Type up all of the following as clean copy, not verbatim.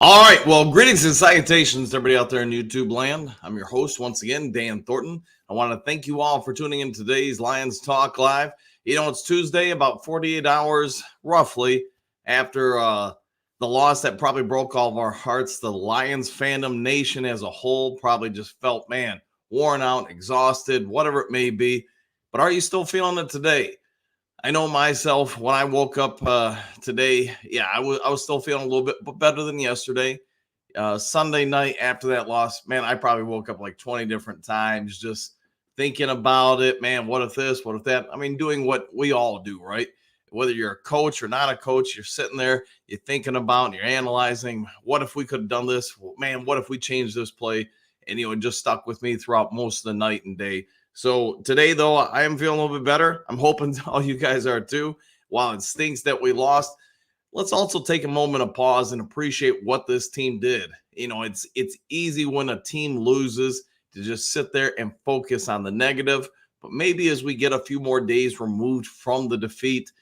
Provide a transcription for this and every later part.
All right. Well, greetings and salutations to everybody out there in YouTube land. I'm your host once again, Dan Thornton. I want to thank you all for tuning in today's Lions Talk Live. It's Tuesday, about 48 hours roughly after the loss that probably broke all of our hearts. The Lions fandom nation as a whole probably just felt, man, worn out, exhausted, whatever it may be. But are you still feeling it today? I know myself when I woke up today, I was still feeling a little bit better than yesterday. Sunday night after that loss, man, I probably woke up like 20 different times just thinking about it. Man, what if this, what if that? I mean, doing what we all do, right? Whether you're a coach or not a coach, you're sitting there, you're thinking about, and you're analyzing, what if we could have done this? Man, what if we changed this play? And, it just stuck with me throughout most of the night and day. So today, though, I am feeling a little bit better. I'm hoping all you guys are too. While it stinks that we lost, let's also take a moment of pause and appreciate what this team did. It's easy when a team loses to just sit there and focus on the negative. But maybe as we get a few more days removed from the defeat,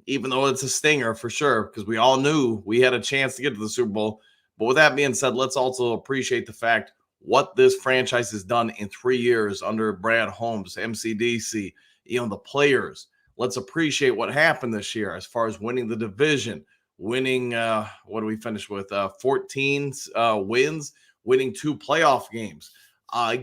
even though it's a stinger for sure, because we all knew we had a chance to get to the Super Bowl. But with that being said, let's also appreciate the fact what this franchise has done in 3 years under Brad Holmes, MCDC, the players. Let's appreciate what happened this year as far as winning the division, winning, what do we finish with? 14 wins, winning 2 playoff games,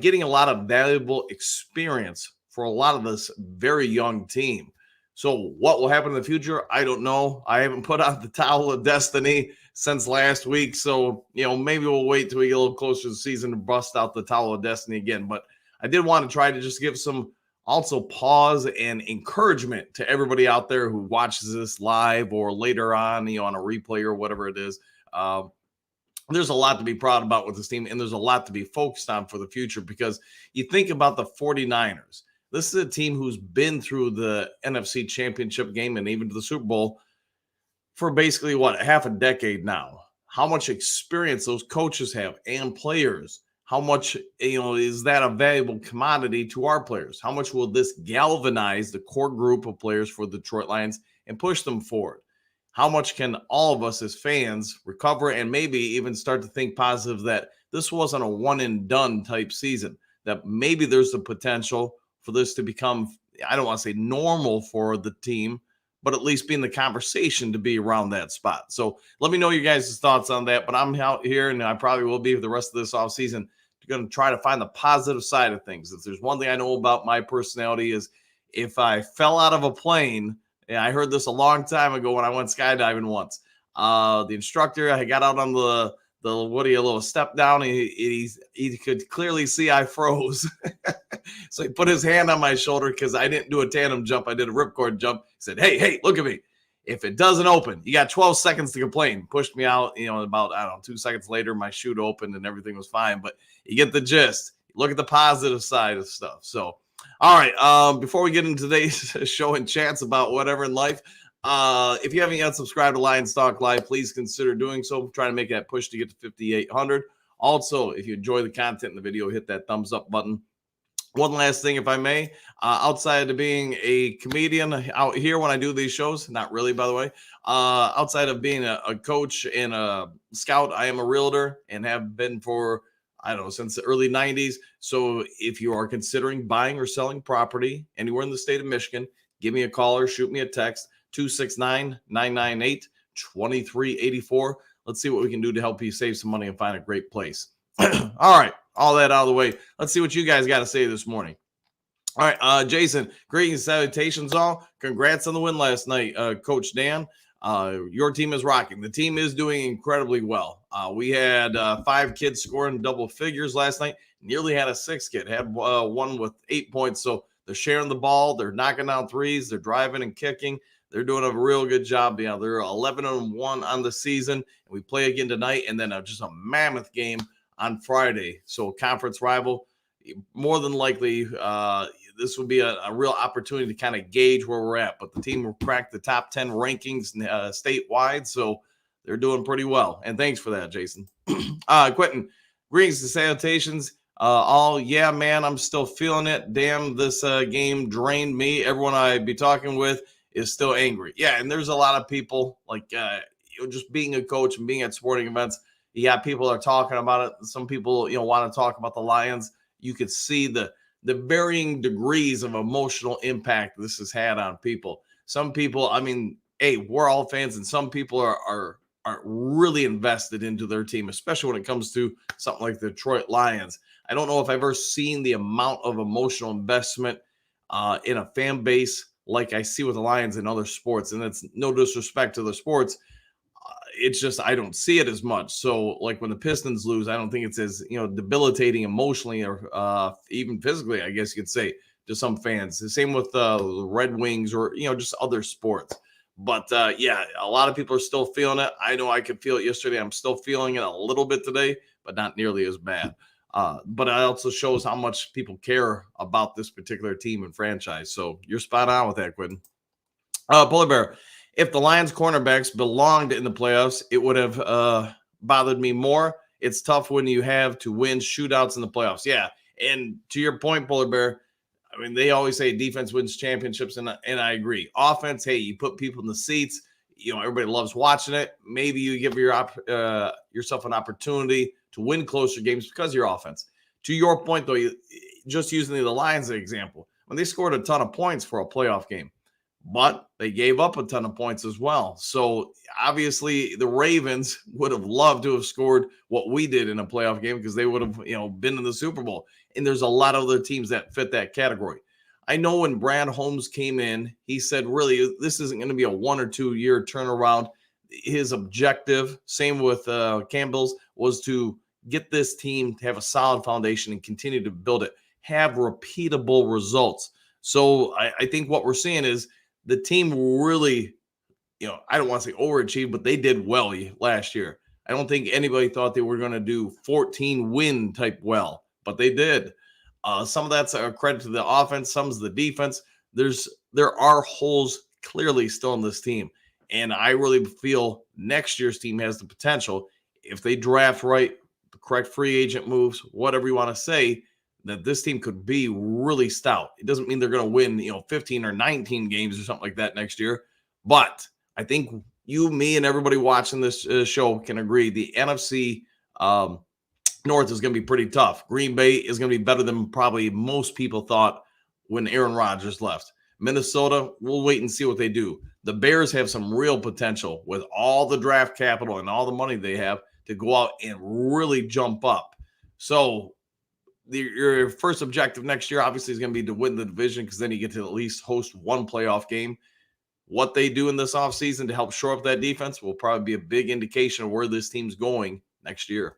getting a lot of valuable experience for a lot of this very young team. So what will happen in the future? I don't know. I haven't put out the towel of destiny since last week. So, maybe we'll wait till we get a little closer to the season to bust out the towel of destiny again. But I did want to try to just give some also pause and encouragement to everybody out there who watches this live or later on, on a replay or whatever it is. There's a lot to be proud about with this team, and there's a lot to be focused on for the future because you think about the 49ers. This is a team who's been through the NFC Championship game and even to the Super Bowl for basically, half a decade now. How much experience those coaches have and players. How much, is that a valuable commodity to our players? How much will this galvanize the core group of players for the Detroit Lions and push them forward? How much can all of us as fans recover and maybe even start to think positive that this wasn't a one and done type season, that maybe there's the potential for this to become, I don't want to say normal for the team, but at least be in the conversation to be around that spot. So let me know your guys' thoughts on that. But I'm out here, and I probably will be for the rest of this offseason, going to try to find the positive side of things. If there's one thing I know about my personality is if I fell out of a plane, and I heard this a long time ago when I went skydiving once, the instructor, I got out on the little step down, and he could clearly see I froze. So he put his hand on my shoulder because I didn't do a tandem jump. I did a ripcord jump. He said, hey, look at me. If it doesn't open, you got 12 seconds to complain. Pushed me out, about, 2 seconds later, my chute opened and everything was fine. But you get the gist. Look at the positive side of stuff. So, all right, before we get into today's show and chats about whatever in life, if you haven't yet subscribed to Lions Talk Live, please consider doing so. I'm trying to make that push to get to 5,800. Also, if you enjoy the content in the video, hit that thumbs up button. One last thing, if I may, outside of being a comedian out here when I do these shows, not really, by the way, outside of being a coach and a scout, I am a realtor and have been for, since the early 90s. So if you are considering buying or selling property anywhere in the state of Michigan, give me a call or shoot me a text, 269-998-2384. Let's see what we can do to help you save some money and find a great place. All right. All that out of the way. Let's see what you guys got to say this morning. All right, Jason, greetings, salutations all. Congrats on the win last night, Coach Dan. Your team is rocking. The team is doing incredibly well. We had 5 kids scoring double figures last night. Nearly had a 6th kid. Had one with 8 points. So they're sharing the ball. They're knocking down threes. They're driving and kicking. They're doing a real good job. They're 11-1 on the season. And we play again tonight, and then just a mammoth game on Friday. So conference rival, more than likely, this would be a real opportunity to kind of gauge where we're at. But the team will crack the top 10 rankings statewide, so they're doing pretty well. And thanks for that, Jason. Quentin, greetings and salutations. Yeah, man, I'm still feeling it. Damn, this game drained me. Everyone I be talking with is still angry. Yeah, and there's a lot of people like just being a coach and being at sporting events, yeah, people are talking about it. Some people, want to talk about the Lions. You could see the varying degrees of emotional impact this has had on people. Some people, I mean, hey, we're all fans, and some people are really invested into their team, especially when it comes to something like the Detroit Lions. I don't know if I've ever seen the amount of emotional investment in a fan base like I see with the Lions in other sports. And that's no disrespect to the sports. It's just I don't see it as much. So, like when the Pistons lose, I don't think it's as debilitating emotionally or even physically, I guess you could say, to some fans. The same with the Red Wings or just other sports. But yeah, a lot of people are still feeling it. I know I could feel it yesterday. I'm still feeling it a little bit today, but not nearly as bad. But it also shows how much people care about this particular team and franchise. So you're spot on with that, Quentin. Polar Bear, if the Lions cornerbacks belonged in the playoffs, it would have bothered me more. It's tough when you have to win shootouts in the playoffs. Yeah. And to your point, Polar Bear, I mean, they always say defense wins championships, and I agree. Offense, hey, you put people in the seats. Everybody loves watching it. Maybe you give yourself an opportunity to win closer games because of your offense. To your point, though, just using the Lions as an example, when they scored a ton of points for a playoff game, but they gave up a ton of points as well. So obviously the Ravens would have loved to have scored what we did in a playoff game because they would have, been in the Super Bowl. And there's a lot of other teams that fit that category. I know when Brad Holmes came in, he said, really, this isn't going to be a 1 or 2 year turnaround. His objective, same with Campbell's, was to get this team to have a solid foundation and continue to build it, have repeatable results. So I think what we're seeing is the team really, I don't want to say overachieved, but they did well last year. I don't think anybody thought they were going to do 14 win type well, but they did. Some of that's a credit to the offense, some's the defense. There are holes clearly still in this team. And I really feel next year's team has the potential, if they draft right, the correct free agent moves, whatever you want to say, that this team could be really stout. It doesn't mean they're going to win, 15 or 19 games or something like that next year. But I think you, me, and everybody watching this show can agree the NFC North is going to be pretty tough. Green Bay is going to be better than probably most people thought when Aaron Rodgers left. Minnesota, we'll wait and see what they do. The Bears have some real potential with all the draft capital and all the money they have to go out and really jump up. So your first objective next year obviously is going to be to win the division, because then you get to at least host one playoff game. What they do in this offseason to help shore up that defense will probably be a big indication of where this team's going next year.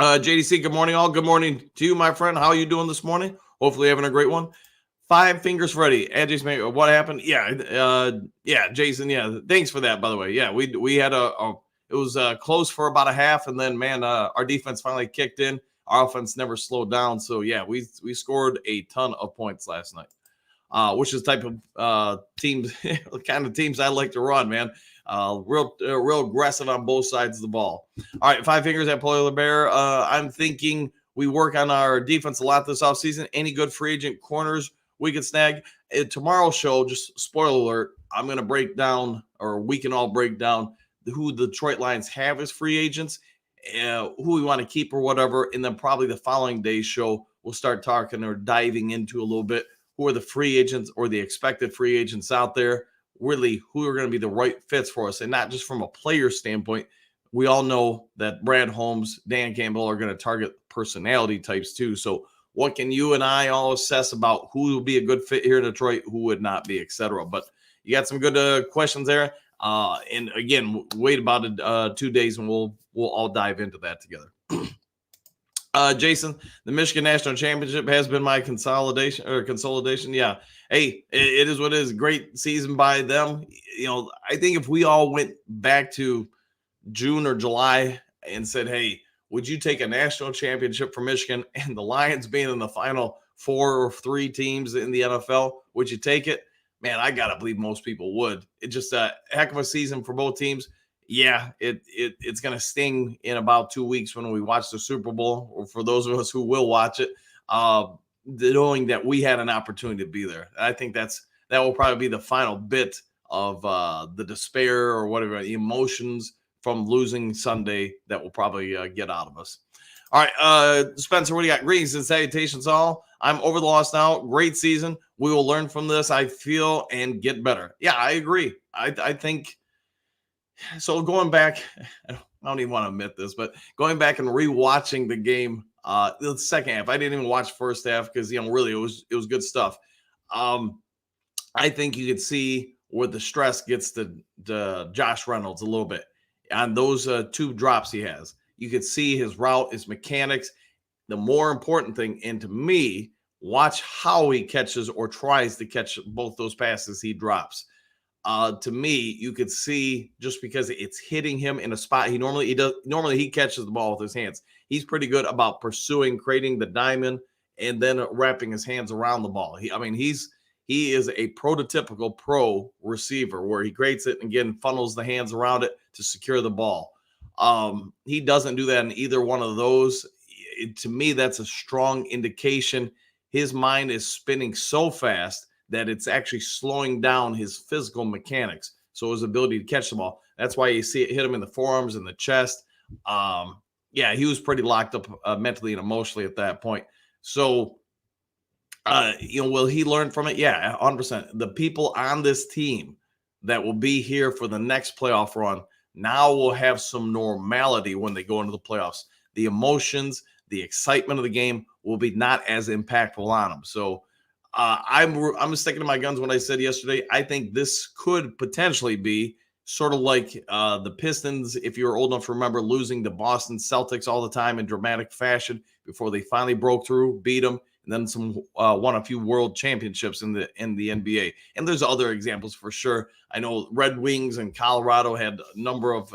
JDC, good morning, all. Good morning to you, my friend. How are you doing this morning? Hopefully having a great one. 5 fingers Freddy. Jason, what happened? Yeah, Jason. Yeah, thanks for that, by the way. Yeah, we had it was close for about a half, and then our defense finally kicked in. Our offense never slowed down. So yeah, we scored a ton of points last night, which is the type of teams, kind of teams I like to run, man. Real aggressive on both sides of the ball. All right, 5 fingers at Polar Bear. I'm thinking we work on our defense a lot this offseason. Any good free agent corners we could snag? Tomorrow's show, just spoiler alert, I'm going to break down, or we can all break down, who the Detroit Lions have as free agents, who we want to keep or whatever. And then probably the following day's show, we'll start talking or diving into a little bit who are the free agents or the expected free agents out there, really who are going to be the right fits for us. And not just from a player standpoint. We all know that Brad Holmes, Dan Campbell are going to target personality types too. So what can you and I all assess about who will be a good fit here in Detroit, who would not be, etc. But you got some good questions there. And again, wait about 2 days and we'll all dive into that together. Jason, the Michigan National Championship has been my consolidation. Yeah. Hey, it is what it is. Great season by them. I think if we all went back to June or July and said, hey, would you take a national championship for Michigan and the Lions being in the final 4 or 3 teams in the NFL, would you take it? Man, I got to believe most people would. It's just a heck of a season for both teams. Yeah, it's going to sting in about 2 weeks when we watch the Super Bowl, or for those of us who will watch it, knowing that we had an opportunity to be there. I think that will probably be the final bit of the despair or whatever, the emotions from losing Sunday that will probably get out of us. All right, Spencer, what do you got? Greetings and salutations, all. I'm over the loss now. Great season. We will learn from this, I feel, and get better. Yeah, I agree. I think so. Going back, I don't even want to admit this, but going back and rewatching the game, the second half, I didn't even watch first half because really it was good stuff. I think you could see where the stress gets to Josh Reynolds a little bit on those two drops he has. You could see his route, his mechanics. The more important thing, and to me, watch how he catches or tries to catch both those passes he drops. To me, you could see just because it's hitting him in a spot normally he catches the ball with his hands. He's pretty good about pursuing, creating the diamond, and then wrapping his hands around the ball. He is a prototypical pro receiver where he creates it and again funnels the hands around it to secure the ball. He doesn't do that in either one of those. To me, that's a strong indication his mind is spinning so fast that it's actually slowing down his physical mechanics. So his ability to catch the ball. That's why you see it hit him in the forearms and the chest. Yeah, he was pretty locked up mentally and emotionally at that point. So, will he learn from it? Yeah, 100%. The people on this team that will be here for the next playoff run now will have some normality when they go into the playoffs. The emotions, the excitement of the game will be not as impactful on them. So I'm sticking to my guns when I said yesterday, I think this could potentially be sort of like the Pistons, if you're old enough to remember losing the Boston Celtics all the time in dramatic fashion before they finally broke through, beat them, and then won a few world championships in the NBA. And there's other examples for sure. I know Red Wings and Colorado had a number of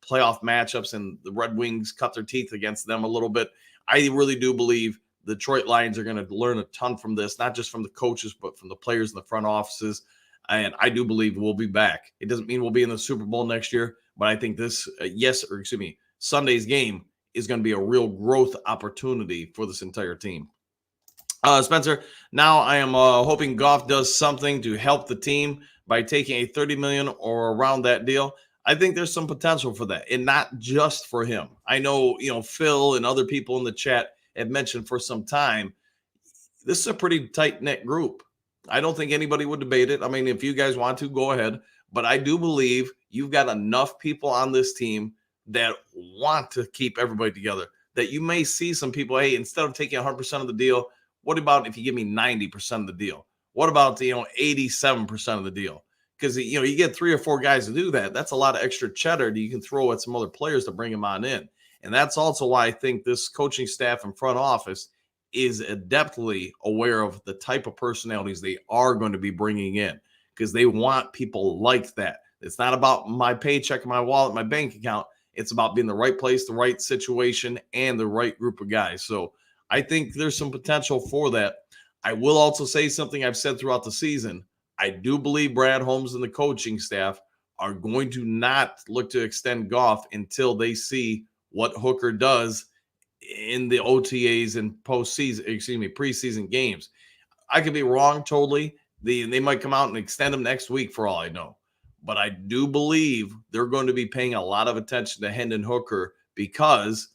playoff matchups, and the Red Wings cut their teeth against them a little bit. I really do believe the Detroit Lions are going to learn a ton from this, not just from the coaches, but from the players in the front offices. And I do believe we'll be back. It doesn't mean we'll be in the Super Bowl next year, but I think this, Sunday's game is going to be a real growth opportunity for this entire team. Spencer, now I am hoping Goff does something to help the team by taking a $30 million or around that deal. I think there's some potential for that, and not just for him. I know, Phil and other people in the chat have mentioned for some time, this is a pretty tight-knit group. I don't think anybody would debate it. I mean, if you guys want to, go ahead. But I do believe you've got enough people on this team that want to keep everybody together, that you may see some people, hey, instead of taking 100% of the deal, what about if you give me 90% of the deal? What about, 87% of the deal? Because, you get 3 or 4 guys to do that. That's a lot of extra cheddar that you can throw at some other players to bring them on in. And that's also why I think this coaching staff and front office is adeptly aware of the type of personalities they are going to be bringing in, because they want people like that. It's not about my paycheck, my wallet, my bank account. It's about being the right place, the right situation, and the right group of guys. So I think there's some potential for that. I will also say something I've said throughout the season. I do believe Brad Holmes and the coaching staff are going to not look to extend Goff until they see what Hooker does in the OTAs and preseason games. I could be wrong totally. They might come out and extend him next week for all I know. But I do believe they're going to be paying a lot of attention to Hendon Hooker, because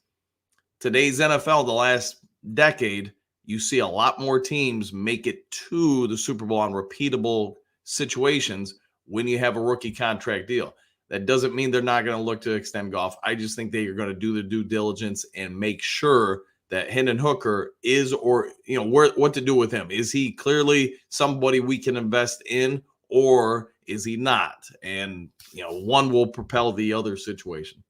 today's NFL, the last decade, you see a lot more teams make it to the Super Bowl on repeatable situations when you have a rookie contract deal. That doesn't mean they're not going to look to extend Goff. I just think they are going to do the due diligence and make sure that Hendon Hooker is, or, what to do with him. Is he clearly somebody we can invest in, or is he not? And, one will propel the other situation.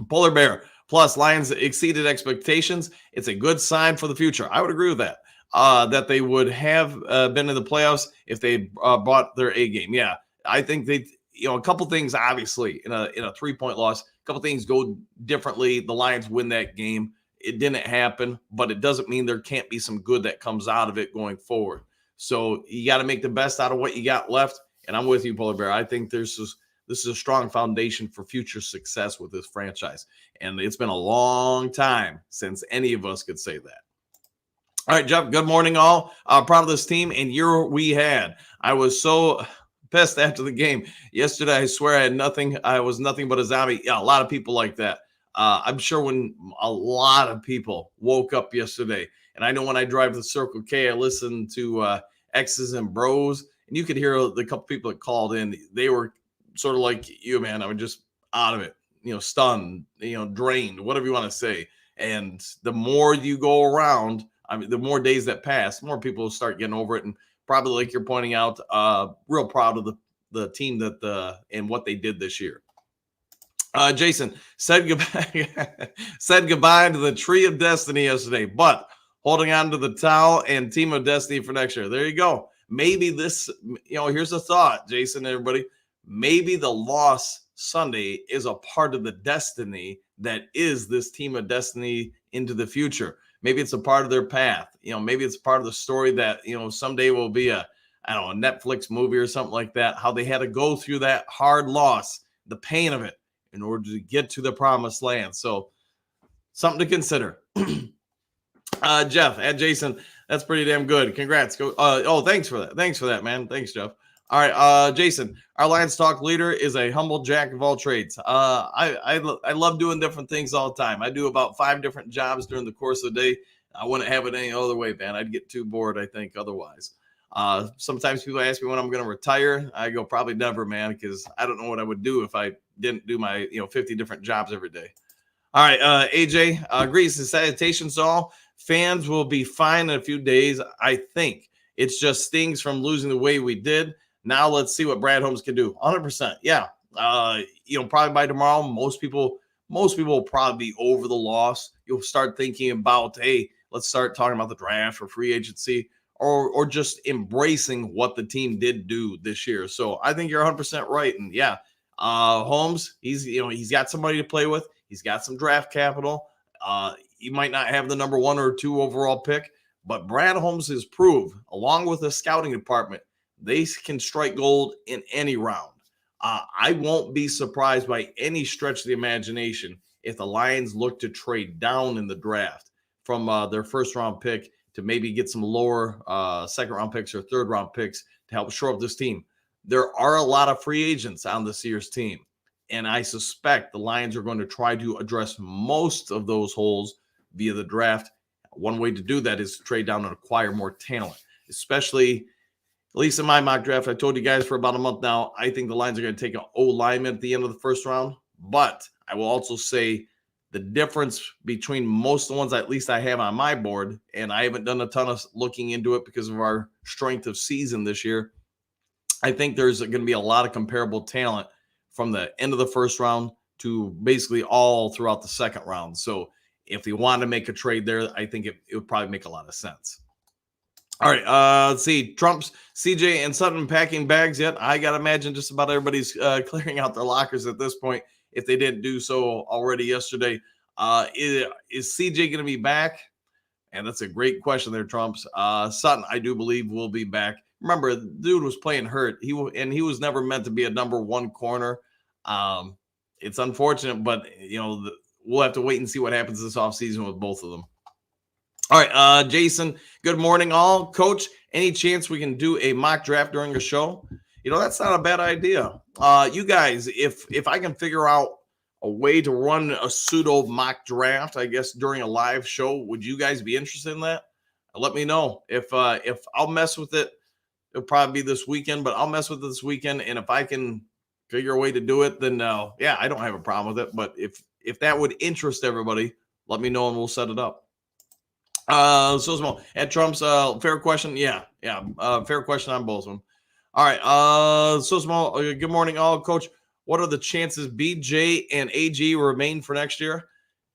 Polar Bear plus Lions exceeded expectations. It's a good sign for the future. I would agree with that. That they would have been in the playoffs if they brought their A game. Yeah, I think they, a couple things, obviously, in a 3-point loss, a couple things go differently. The Lions win that game. It didn't happen, but it doesn't mean there can't be some good that comes out of it going forward. So you got to make the best out of what you got left. And I'm with you, Polar Bear. I think this is a strong foundation for future success with this franchise. And it's been a long time since any of us could say that. All right, Jeff, good morning, all. Proud of this team and year we had. I was so pissed after the game yesterday. I swear I was nothing but a zombie. Yeah, a lot of people like that. I'm sure when a lot of people woke up yesterday, and I know when I drive to Circle K, I listen to X's and Bros, and you could hear the couple people that called in. They were sort of like you, man. I was just out of it, stunned, drained, whatever you want to say. And the more you go around, I mean, the more days that pass, more people will start getting over it. And probably, like you're pointing out, real proud of the team and what they did this year. Jason said goodbye, said goodbye to the Tree of Destiny yesterday, but holding on to the towel and Team of Destiny for next year. There you go. Maybe this, here's a thought, Jason, everybody. Maybe the loss Sunday is a part of the destiny that is this Team of Destiny into the future. Maybe it's a part of their path. Maybe it's part of the story that, someday will be a Netflix movie or something like that, how they had to go through that hard loss, the pain of it, in order to get to the promised land. So something to consider. Jeff, at Jason, that's pretty damn good. Congrats. Thanks for that. Thanks for that, man. Thanks, Jeff. All right, Jason, our Lions Talk leader is a humble jack of all trades. I love doing different things all the time. I do about 5 different jobs during the course of the day. I wouldn't have it any other way, man. I'd get too bored, I think, otherwise. Sometimes people ask me when I'm going to retire. I go, probably never, man, because I don't know what I would do if I didn't do my 50 different jobs every day. All right, AJ, greetings and salutations all. Fans will be fine in a few days. I think it's just stings from losing the way we did. Now let's see what Brad Holmes can do. 100%. Yeah. Probably by tomorrow, most people will probably be over the loss. You'll start thinking about, hey, let's start talking about the draft or free agency or just embracing what the team did do this year. So I think you're 100% right. And yeah, Holmes, he's got somebody to play with. He's got some draft capital. He might not have the number 1 or 2 overall pick, but Brad Holmes has proved, along with the scouting department, they can strike gold in any round. I won't be surprised by any stretch of the imagination if the Lions look to trade down in the draft from their first-round pick to maybe get some lower second-round picks or third-round picks to help shore up this team. There are a lot of free agents on this year's team, and I suspect the Lions are going to try to address most of those holes via the draft. One way to do that is to trade down and acquire more talent, especially – at least in my mock draft, I told you guys for about a month now, I think the Lions are going to take an O-lineman at the end of the first round. But I will also say the difference between most of the ones at least I have on my board, and I haven't done a ton of looking into it because of our strength of season this year, I think there's going to be a lot of comparable talent from the end of the first round to basically all throughout the second round. So if you want to make a trade there, I think it would probably make a lot of sense. All right, let's see. Trump's, CJ, and Sutton packing bags yet? I got to imagine just about everybody's clearing out their lockers at this point if they didn't do so already yesterday. Is CJ going to be back? And that's a great question there, Trump's. Sutton, I do believe, will be back. Remember, the dude was playing hurt. He was never meant to be a number 1 corner. It's unfortunate, but, we'll have to wait and see what happens this offseason with both of them. All right, Jason, good morning, all. Coach, any chance we can do a mock draft during the show? That's not a bad idea. You guys, if I can figure out a way to run a pseudo mock draft, I guess, during a live show, would you guys be interested in that? Let me know. If I'll mess with it, it'll probably be this weekend, but I'll mess with it this weekend. And if I can figure a way to do it, then yeah, I don't have a problem with it. But if that would interest everybody, let me know and we'll set it up. So small at Trump's fair question. Yeah. Fair question on both of them. All right. So small. Good morning, all. Coach, what are the chances BJ and AG remain for next year?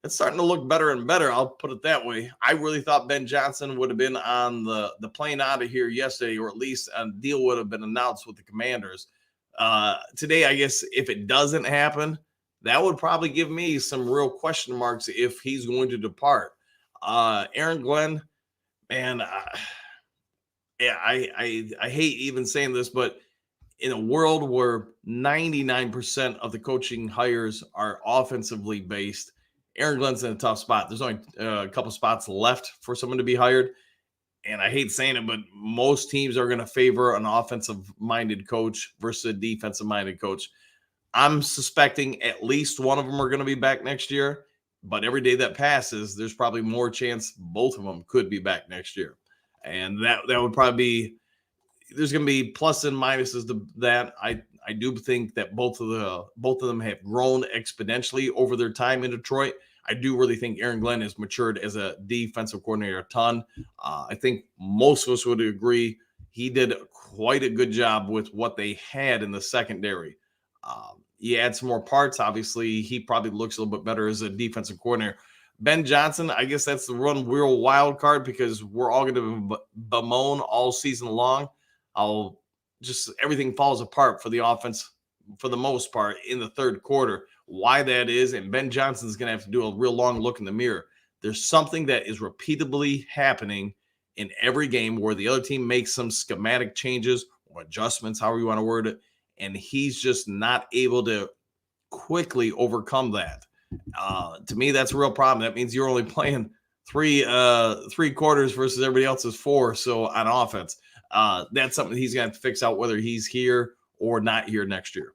It's starting to look better and better. I'll put it that way. I really thought Ben Johnson would have been on the plane out of here yesterday, or at least a deal would have been announced with the Commanders. Today, I guess if it doesn't happen, that would probably give me some real question marks if he's going to depart. Aaron Glenn, man, I hate even saying this, but in a world where 99% of the coaching hires are offensively based, Aaron Glenn's in a tough spot. There's only a couple spots left for someone to be hired. and I hate saying it, but most teams are going to favor an offensive-minded coach versus a defensive-minded coach. I'm suspecting at least one of them are going to be back next year, but every day that passes, there's probably more chance both of them could be back next year. And that would probably be, there's going to be plus and minuses to that. I do think that both of them have grown exponentially over their time in Detroit. I do really think Aaron Glenn has matured as a defensive coordinator a ton. I think most of us would agree he did quite a good job with what they had in the secondary. You add some more parts. Obviously, he probably looks a little bit better as a defensive coordinator. Ben Johnson, I guess that's the real wild card because we're all going to bemoan all season long. Everything falls apart for the offense for the most part in the third quarter. Why that is, and Ben Johnson's going to have to do a real long look in the mirror. There's something that is repeatedly happening in every game where the other team makes some schematic changes or adjustments, however you want to word it, and he's just not able to quickly overcome that. To me, that's a real problem. That means you're only playing three quarters versus everybody else's four. So on offense, that's something he's going to have to fix out, whether he's here or not here next year.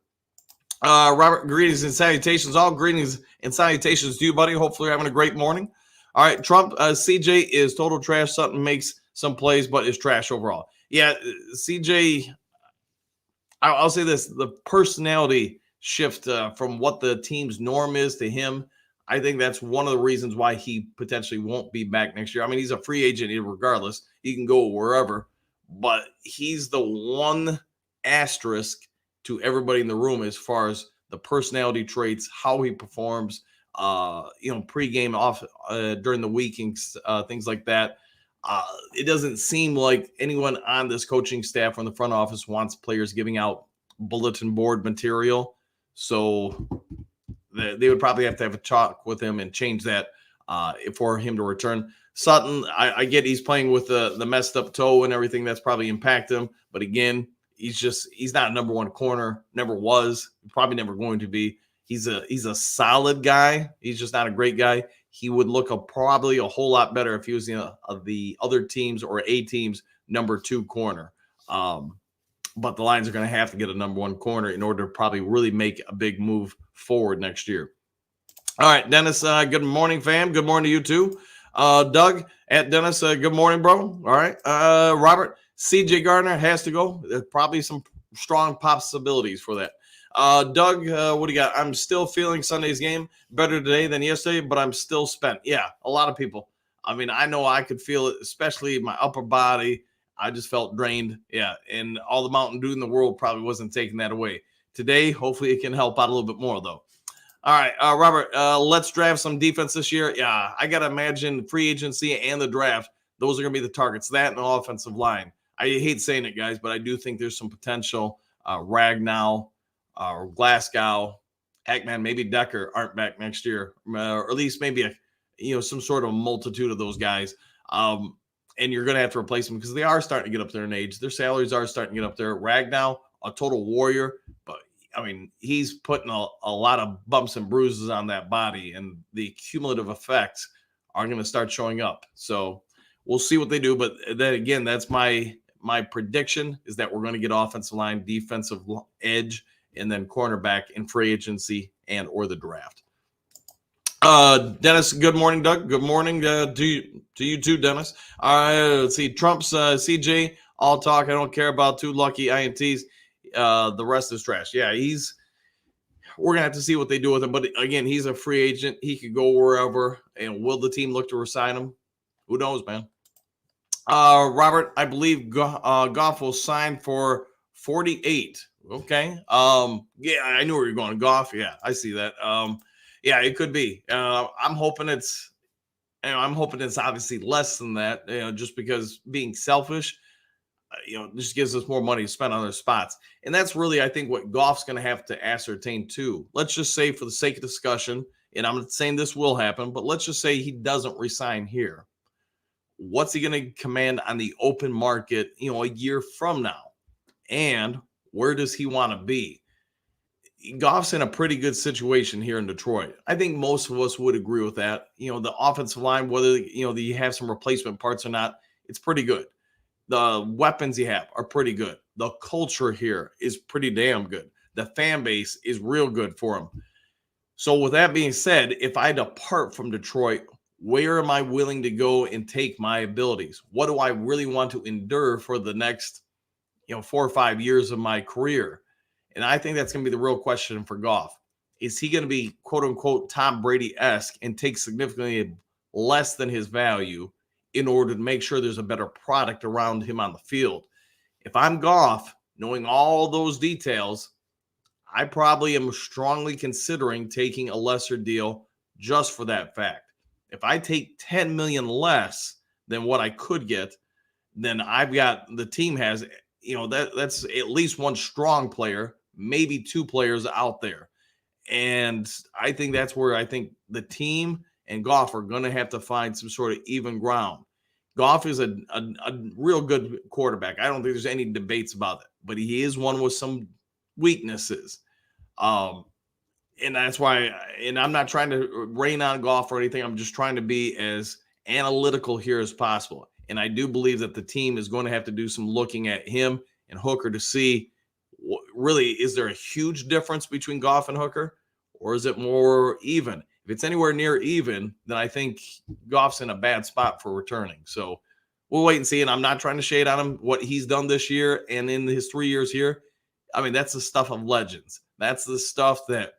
Robert, greetings and salutations. All greetings and salutations to you, buddy. Hopefully you're having a great morning. All right, Trump, CJ is total trash. Sutton makes some plays, but is trash overall. Yeah, CJ, I'll say this. The personality shift from what the team's norm is to him, I think that's one of the reasons why he potentially won't be back next year. I mean, he's a free agent regardless. He can go wherever, but he's the one asterisk to everybody in the room as far as the personality traits, how he performs, pregame off during the week and things like that. It doesn't seem like anyone on this coaching staff or in the front office wants players giving out bulletin board material. So they would probably have to have a talk with him and change that for him to return. Sutton, I get he's playing with the messed up toe and everything. That's probably impacted him. But again, he's not a number one corner, never was, probably never going to be. He's a solid guy. He's just not a great guy. He would look probably a whole lot better if he was the other teams or a team's number two corner. But the Lions are going to have to get a number one corner in order to probably really make a big move forward next year. All right, Dennis, good morning, fam. Good morning to you too. Doug at Dennis, good morning, bro. All right. Robert, CJ Gardner has to go. There's probably some strong possibilities for that. Doug, what do you got? I'm still feeling Sunday's game better today than yesterday, but I'm still spent. Yeah, a lot of people. I mean, I know I could feel it, especially my upper body. I just felt drained. Yeah, and all the Mountain Dew in the world probably wasn't taking that away. Today, hopefully it can help out a little bit more, though. All right, Robert, let's draft some defense this year. Yeah, I got to imagine free agency and the draft, those are going to be the targets, that and the offensive line. I hate saying it, guys, but I do think there's some potential. Ragnow or Glasgow, heck, man, maybe Decker aren't back next year, or at least maybe some sort of multitude of those guys. And you're going to have to replace them because they are starting to get up there in age. Their salaries are starting to get up there. Ragnow, a total warrior, but I mean, he's putting a lot of bumps and bruises on that body, and the cumulative effects are going to start showing up. So we'll see what they do. But then again, that's my prediction is that we're going to get offensive line, defensive edge, and then cornerback in free agency and or the draft. Dennis, good morning, Doug. Good morning to you too, Dennis. Let's see. Trump's CJ, all talk. I don't care about two lucky INTs. The rest is trash. Yeah, we're going to have to see what they do with him. But again, he's a free agent. He could go wherever. And will the team look to resign him? Who knows, man? Robert, I believe Goff will sign for 48. Okay. Yeah, I knew where you're going. Goff. Yeah, I see that. Yeah, it could be. I'm hoping it's obviously less than that, just because being selfish, just gives us more money to spend on other spots. And that's really, I think, what Goff's going to have to ascertain too. Let's just say, for the sake of discussion, and I'm not saying this will happen, but let's just say he doesn't resign here. What's he going to command on the open market, a year from now? And where does he want to be? Goff's in a pretty good situation here in Detroit. I think most of us would agree with that. The offensive line, whether, you have some replacement parts or not, it's pretty good. The weapons you have are pretty good. The culture here is pretty damn good. The fan base is real good for him. So with that being said, if I depart from Detroit, where am I willing to go and take my abilities? What do I really want to endure for the next, 4 or 5 years of my career? And I think that's going to be the real question for Goff. Is he going to be quote unquote Tom Brady-esque and take significantly less than his value in order to make sure there's a better product around him on the field? If I'm Goff, knowing all those details, I probably am strongly considering taking a lesser deal just for that fact. If I take 10 million less than what I could get, then I've got the team has, that's at least one strong player, maybe two players out there. And I think that's where I think the team and Goff are going to have to find some sort of even ground. Goff is a real good quarterback. I don't think there's any debates about it, but he is one with some weaknesses. And that's why, and I'm not trying to rain on Goff or anything. I'm just trying to be as analytical here as possible. And I do believe that the team is going to have to do some looking at him and Hooker to see really, is there a huge difference between Goff and Hooker, or is it more even? If it's anywhere near even, then I think Goff's in a bad spot for returning. So we'll wait and see. And I'm not trying to shade on him what he's done this year and in his 3 years here. I mean, that's the stuff of legends. That's the stuff that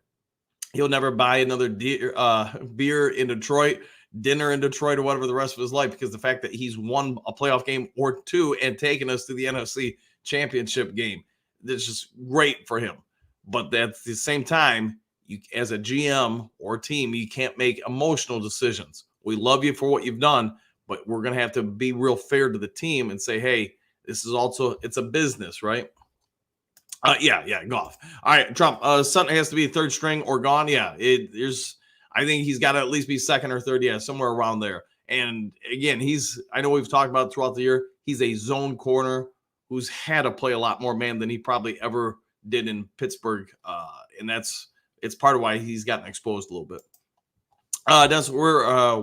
he'll never buy another beer in Detroit, dinner in Detroit, or whatever the rest of his life, because the fact that he's won a playoff game or two and taken us to the NFC Championship game, that's just great for him. But at the same time, you, as a GM or team, you can't make emotional decisions. We love you for what you've done, but we're going to have to be real fair to the team and say, hey, this is also, it's a business, right? Goff. All right, Trump. Sutton has to be third string or gone. Yeah, I think he's got to at least be second or third. Yeah, somewhere around there. And again, I know we've talked about throughout the year, he's a zone corner who's had to play a lot more man than he probably ever did in Pittsburgh. And it's part of why he's gotten exposed a little bit.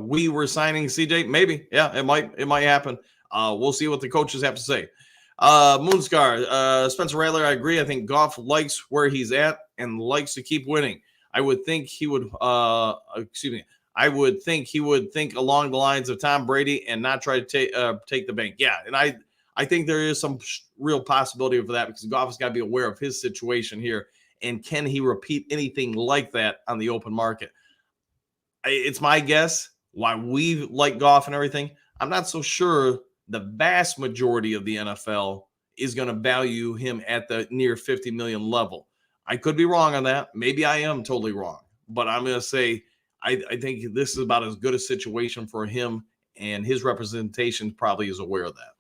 We were signing CJ. Maybe. Yeah, it might happen. We'll see what the coaches have to say. Moonscar, Spencer Rattler, I agree. I think Goff likes where he's at and likes to keep winning. I would think he would, I would think he would think along the lines of Tom Brady and not try to take the bank. Yeah, and I think there is some real possibility for that because Goff has got to be aware of his situation here. And can he repeat anything like that on the open market? It's my guess why we like Goff and everything. I'm not so sure the vast majority of the NFL is going to value him at the near 50 million level. I could be wrong on that. Maybe I am totally wrong, but I'm going to say I think this is about as good a situation for him, and his representation probably is aware of that.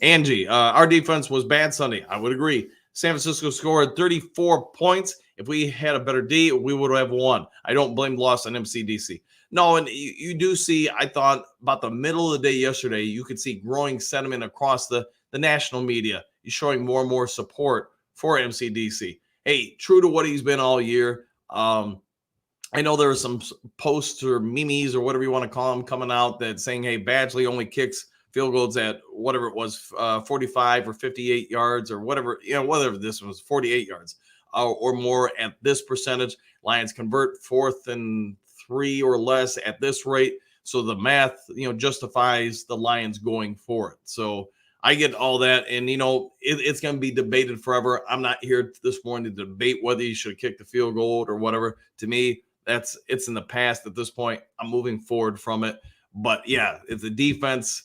Angie, our defense was bad Sunday. I would agree. San Francisco scored 34 points. If we had a better D, we would have won. I don't blame the loss on MCDC. No, and you do see, I thought about the middle of the day yesterday, you could see growing sentiment across the national media. He's showing more and more support for MCDC. Hey, true to what he's been all year. I know there are some posts or memes or whatever you want to call them coming out that saying, hey, Badgley only kicks field goals at whatever it was, 45 or 58 yards or whatever, whatever this was, 48 yards or more at this percentage. Lions convert 4th and 3 or less at this rate. So the math, justifies the Lions going for it. So I get all that. And, it's going to be debated forever. I'm not here this morning to debate whether you should kick the field goal or whatever. To me, it's in the past at this point. I'm moving forward from it. But yeah, if the defense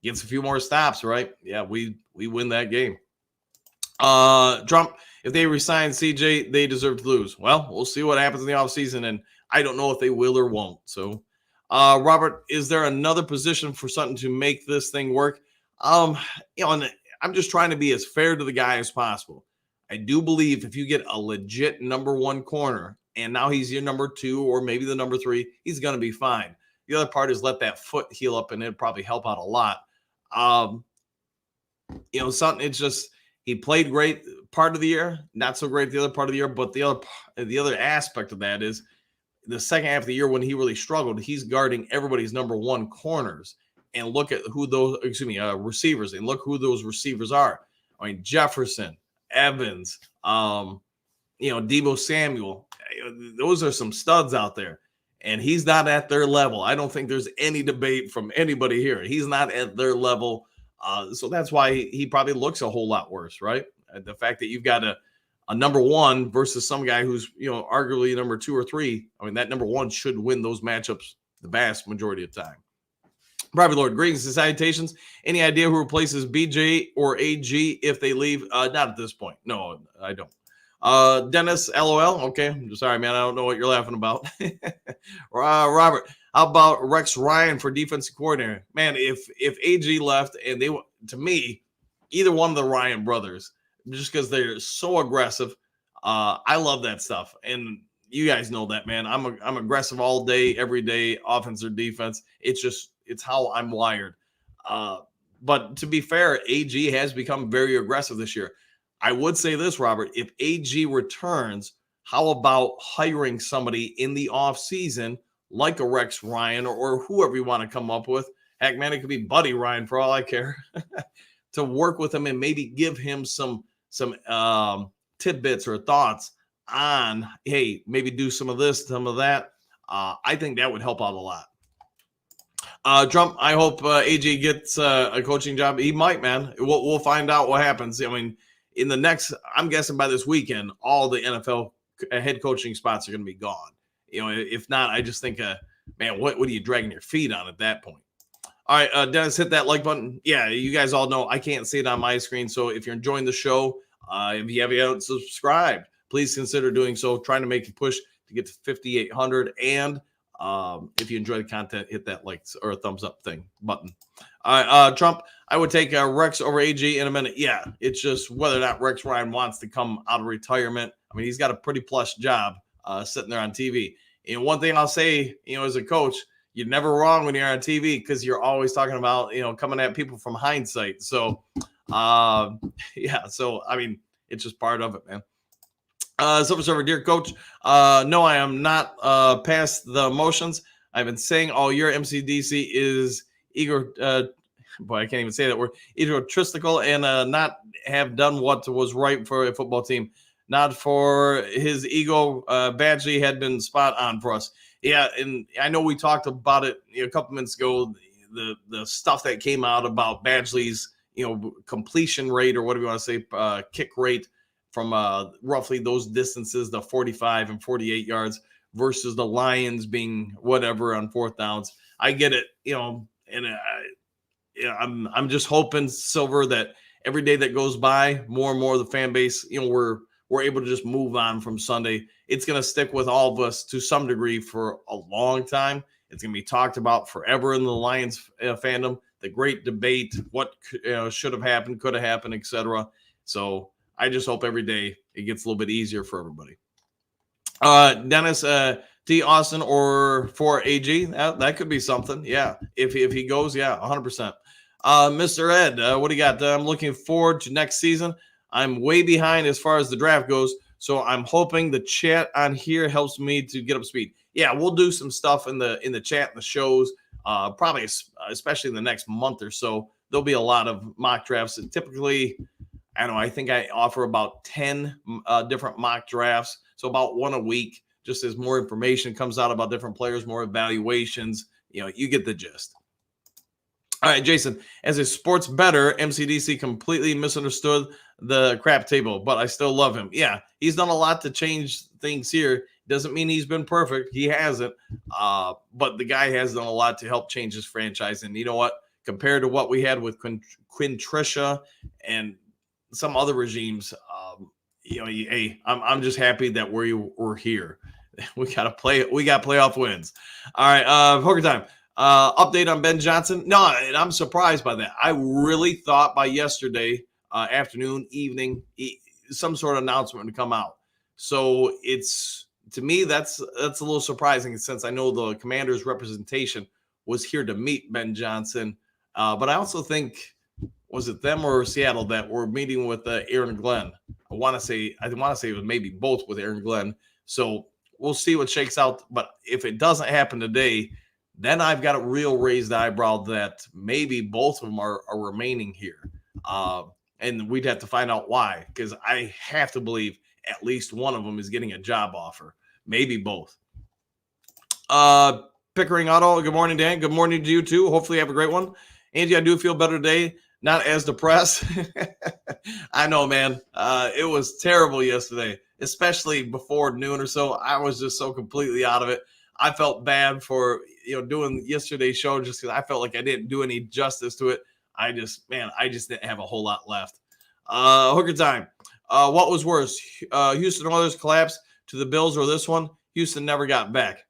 gets a few more stops, right? Yeah, we win that game. Trump, if they resign CJ, they deserve to lose. Well, we'll see what happens in the offseason, and I don't know if they will or won't. So, Robert, is there another position for Sutton to make this thing work? And I'm just trying to be as fair to the guy as possible. I do believe if you get a legit number 1 corner, and now he's your number 2 or maybe the number 3, he's going to be fine. The other part is let that foot heal up, and it'd probably help out a lot. Sutton, it's just he played great part of the year, not so great the other part of the year. But the other aspect of that is the second half of the year when he really struggled, he's guarding everybody's number 1 corners. and look at who those, receivers, and look who those receivers are. I mean, Jefferson, Evans, Deebo Samuel. Those are some studs out there, and he's not at their level. I don't think there's any debate from anybody here. He's not at their level. So that's why he probably looks a whole lot worse, right? The fact that you've got a number one versus some guy who's, arguably number 2 or 3. I mean, that number one should win those matchups the vast majority of the time. Private Lord, greetings and salutations. Any idea who replaces BJ or AG if they leave? Not at this point. No, I don't. Dennis, LOL. Okay, I'm sorry, man. I don't know what you're laughing about. Robert, how about Rex Ryan for defensive coordinator? Man, if AG left and to me, either one of the Ryan brothers, just because they're so aggressive, I love that stuff. And you guys know that, man. I'm aggressive all day, every day, offense or defense. It's how I'm wired. But to be fair, AG has become very aggressive this year. I would say this, Robert, if AG returns, how about hiring somebody in the offseason like a Rex Ryan or whoever you want to come up with? Heck, man, it could be Buddy Ryan for all I care. To work with him and maybe give him some tidbits or thoughts on, hey, maybe do some of this, some of that. I think that would help out a lot. Trump, I hope AJ gets a coaching job. He might, man. We'll find out what happens. I mean, I'm guessing by this weekend, all the NFL head coaching spots are going to be gone. If not, I just think, man, what are you dragging your feet on at that point? All right, Dennis, hit that like button. Yeah, you guys all know I can't see it on my screen. So if you're enjoying the show, if you haven't subscribed, please consider doing so. Trying to make a push to get to 5,800. And if you enjoy the content, hit that like or a thumbs up button. All right, Trump, I would take Rex over AG in a minute. Yeah, it's just whether or not Rex Ryan wants to come out of retirement. I mean, he's got a pretty plush job sitting there on TV. And one thing I'll say, as a coach, you're never wrong when you're on TV because you're always talking about, coming at people from hindsight. So, yeah. So, I mean, it's just part of it, man. Silver Server, dear coach. No, I am not past the emotions. I've been saying all year MCDC is I can't even say that word, egotistical and not have done what was right for a football team. Not for his ego. Badgley had been spot on for us. Yeah, and I know we talked about it a couple minutes ago, the stuff that came out about Badgley's, completion rate or whatever you want to say, kick rate from roughly those distances, the 45 and 48 yards versus the Lions being whatever on fourth downs. I get it, and I'm just hoping, Silver, that every day that goes by, more and more of the fan base, we're able to just move on from Sunday. It's going to stick with all of us to some degree for a long time. It's going to be talked about forever in the Lions fandom, the great debate, what should have happened, could have happened, etc. So I just hope every day it gets a little bit easier for everybody. Dennis, T. Austin or for AG, that could be something. Yeah, if he goes, yeah, 100%. Mr. Ed, what do you got? I'm looking forward to next season. I'm way behind as far as the draft goes, so I'm hoping the chat on here helps me to get up to speed. Yeah, we'll do some stuff in the chat and the shows, probably especially in the next month or so. There'll be a lot of mock drafts. And typically, I think I offer about 10 different mock drafts, so about one a week, just as more information comes out about different players, more evaluations. You get the gist. All right, Jason, as a sports bettor, MCDC completely misunderstood the crap table, but I still love him. Yeah, he's done a lot to change things here. Doesn't mean he's been perfect. He hasn't. But the guy has done a lot to help change his franchise. And you know what? Compared to what we had with Quintricia and some other regimes, hey, I'm just happy that we're here. We got playoff wins. All right, poker time. Update on Ben Johnson. No, and I'm surprised by that. I really thought by yesterday afternoon, evening, some sort of announcement would come out. So to me, that's a little surprising since I know the Commanders' representation was here to meet Ben Johnson. But I also think, was it them or Seattle that were meeting with Aaron Glenn? I want to say it was maybe both with Aaron Glenn. So we'll see what shakes out. But if it doesn't happen today, then I've got a real raised eyebrow that maybe both of them are remaining here. And we'd have to find out why, because I have to believe at least one of them is getting a job offer, maybe both. Pickering Auto, good morning, Dan. Good morning to you too. Hopefully you have a great one. Angie, I do feel better today. Not as depressed. I know, man. It was terrible yesterday, especially before noon or so. I was just so completely out of it. I felt bad for doing yesterday's show just because I felt like I didn't do any justice to it. I just didn't have a whole lot left. Hooker time. What was worse, Houston Oilers collapse to the Bills or this one? Houston never got back.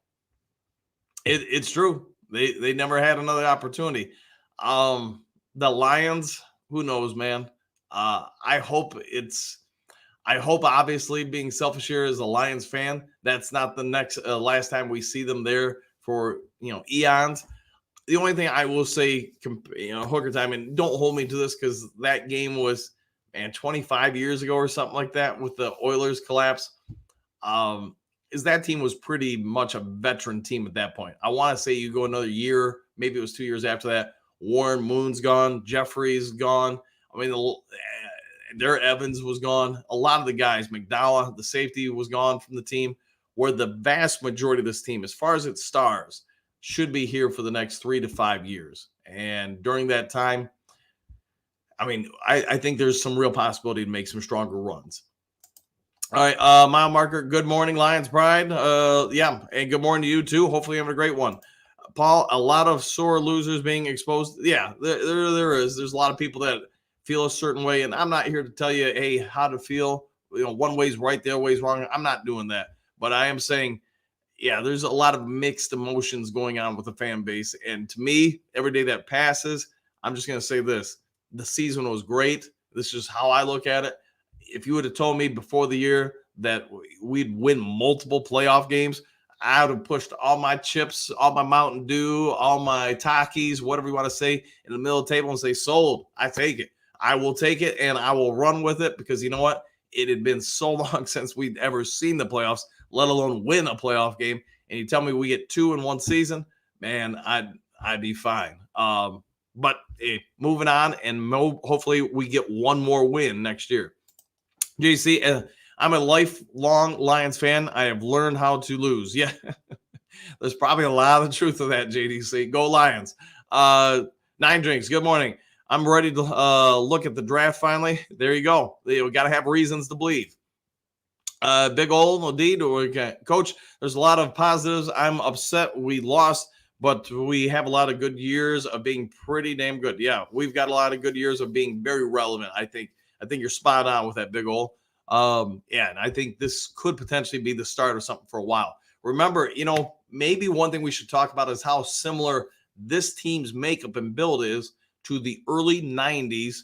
It's true. They never had another opportunity. The Lions, who knows, man? I hope obviously being selfish here as a Lions fan, that's not the last time we see them there for eons. The only thing I will say, Hooker time, and don't hold me to this because that game was 25 years ago or something like that with the Oilers collapse. Is that team was pretty much a veteran team at that point. I want to say you go another year, maybe it was 2 years after that. Warren Moon's gone, Jeffrey's gone. I mean, their Evans was gone. A lot of the guys, McDowell, the safety, was gone from the team. Where the vast majority of this team, as far as its stars, should be here for the next 3 to 5 years. And during that time, I mean, I think there's some real possibility to make some stronger runs. All right, mile marker. Good morning, Lions Pride. And good morning to you too. Hopefully, you're having a great one, Paul. A lot of sore losers being exposed. Yeah, there is. There's a lot of people that feel a certain way, and I'm not here to tell you, hey, how to feel. One way's right, the other way's wrong. I'm not doing that, but I am saying, yeah, there's a lot of mixed emotions going on with the fan base, and to me, every day that passes, I'm just gonna say this: the season was great. This is how I look at it. If you would have told me before the year that we'd win multiple playoff games, I would have pushed all my chips, all my Mountain Dew, all my Takis, whatever you want to say, in the middle of the table and say, sold. I take it. I will take it, and I will run with it because you know what? It had been so long since we'd ever seen the playoffs, let alone win a playoff game. And you tell me we get 2 in one season, man, I'd be fine. But moving on, and hopefully we get one more win next year. JC, I'm a lifelong Lions fan. I have learned how to lose. Yeah, there's probably a lot of truth to that, JDC. Go Lions. 9 Drinks, good morning. I'm ready to look at the draft finally. There you go. You got to have reasons to believe. Big old Deed, Coach, there's a lot of positives. I'm upset we lost, but we have a lot of good years of being pretty damn good. Yeah, we've got a lot of good years of being very relevant, I think. I think you're spot on with that, Big Ol. And I think this could potentially be the start of something for a while. Remember, maybe one thing we should talk about is how similar this team's makeup and build is to the early 90s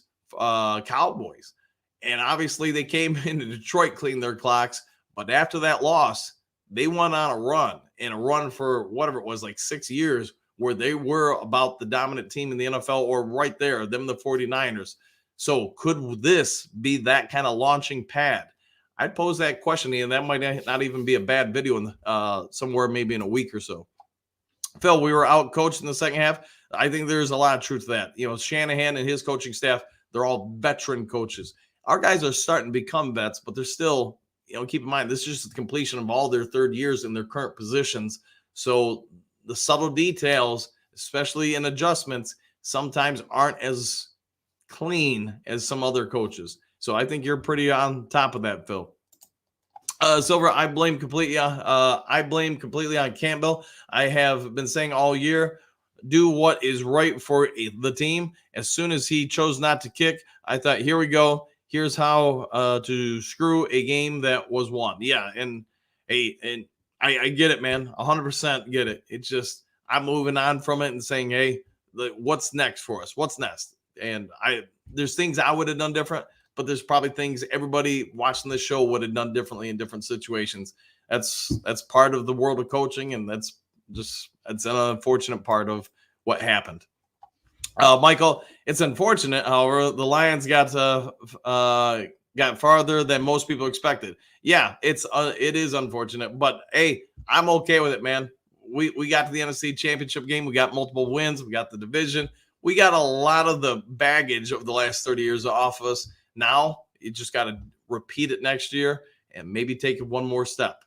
Cowboys. And obviously they came into Detroit, cleaned their clocks. But after that loss, they went on a run for whatever it was, like 6 years, where they were about the dominant team in the NFL or right there, them the 49ers. So could this be that kind of launching pad? I'd pose that question, and that might not even be a bad video somewhere maybe in a week or so. Phil, we were out coached in the second half. I think there's a lot of truth to that. Shanahan and his coaching staff, they're all veteran coaches. Our guys are starting to become vets, but they're still, keep in mind, this is just the completion of all their third years in their current positions. So the subtle details, especially in adjustments, sometimes aren't as clean as some other coaches. So I think you're pretty on top of that, Phil. Silver, I blame completely on Campbell. I have been saying all year, do what is right for the team. As soon as he chose not to kick, I thought, here we go. Here's how to screw a game that was won. Yeah, and I get it, man. 100% get it. It's just I'm moving on from it and saying, hey, what's next for us? What's next? And there's things I would have done different, but there's probably things everybody watching this show would have done differently in different situations. That's part of the world of coaching, and that's an unfortunate part of what happened. Michael, it's unfortunate, however, the Lions got farther than most people expected. Yeah, it is unfortunate, but hey, I'm okay with it, man. we got to the NFC Championship game. We got multiple wins. We got the division. We got a lot of the baggage of the last 30 years off of us. Now you just got to repeat it next year and maybe take it one more step.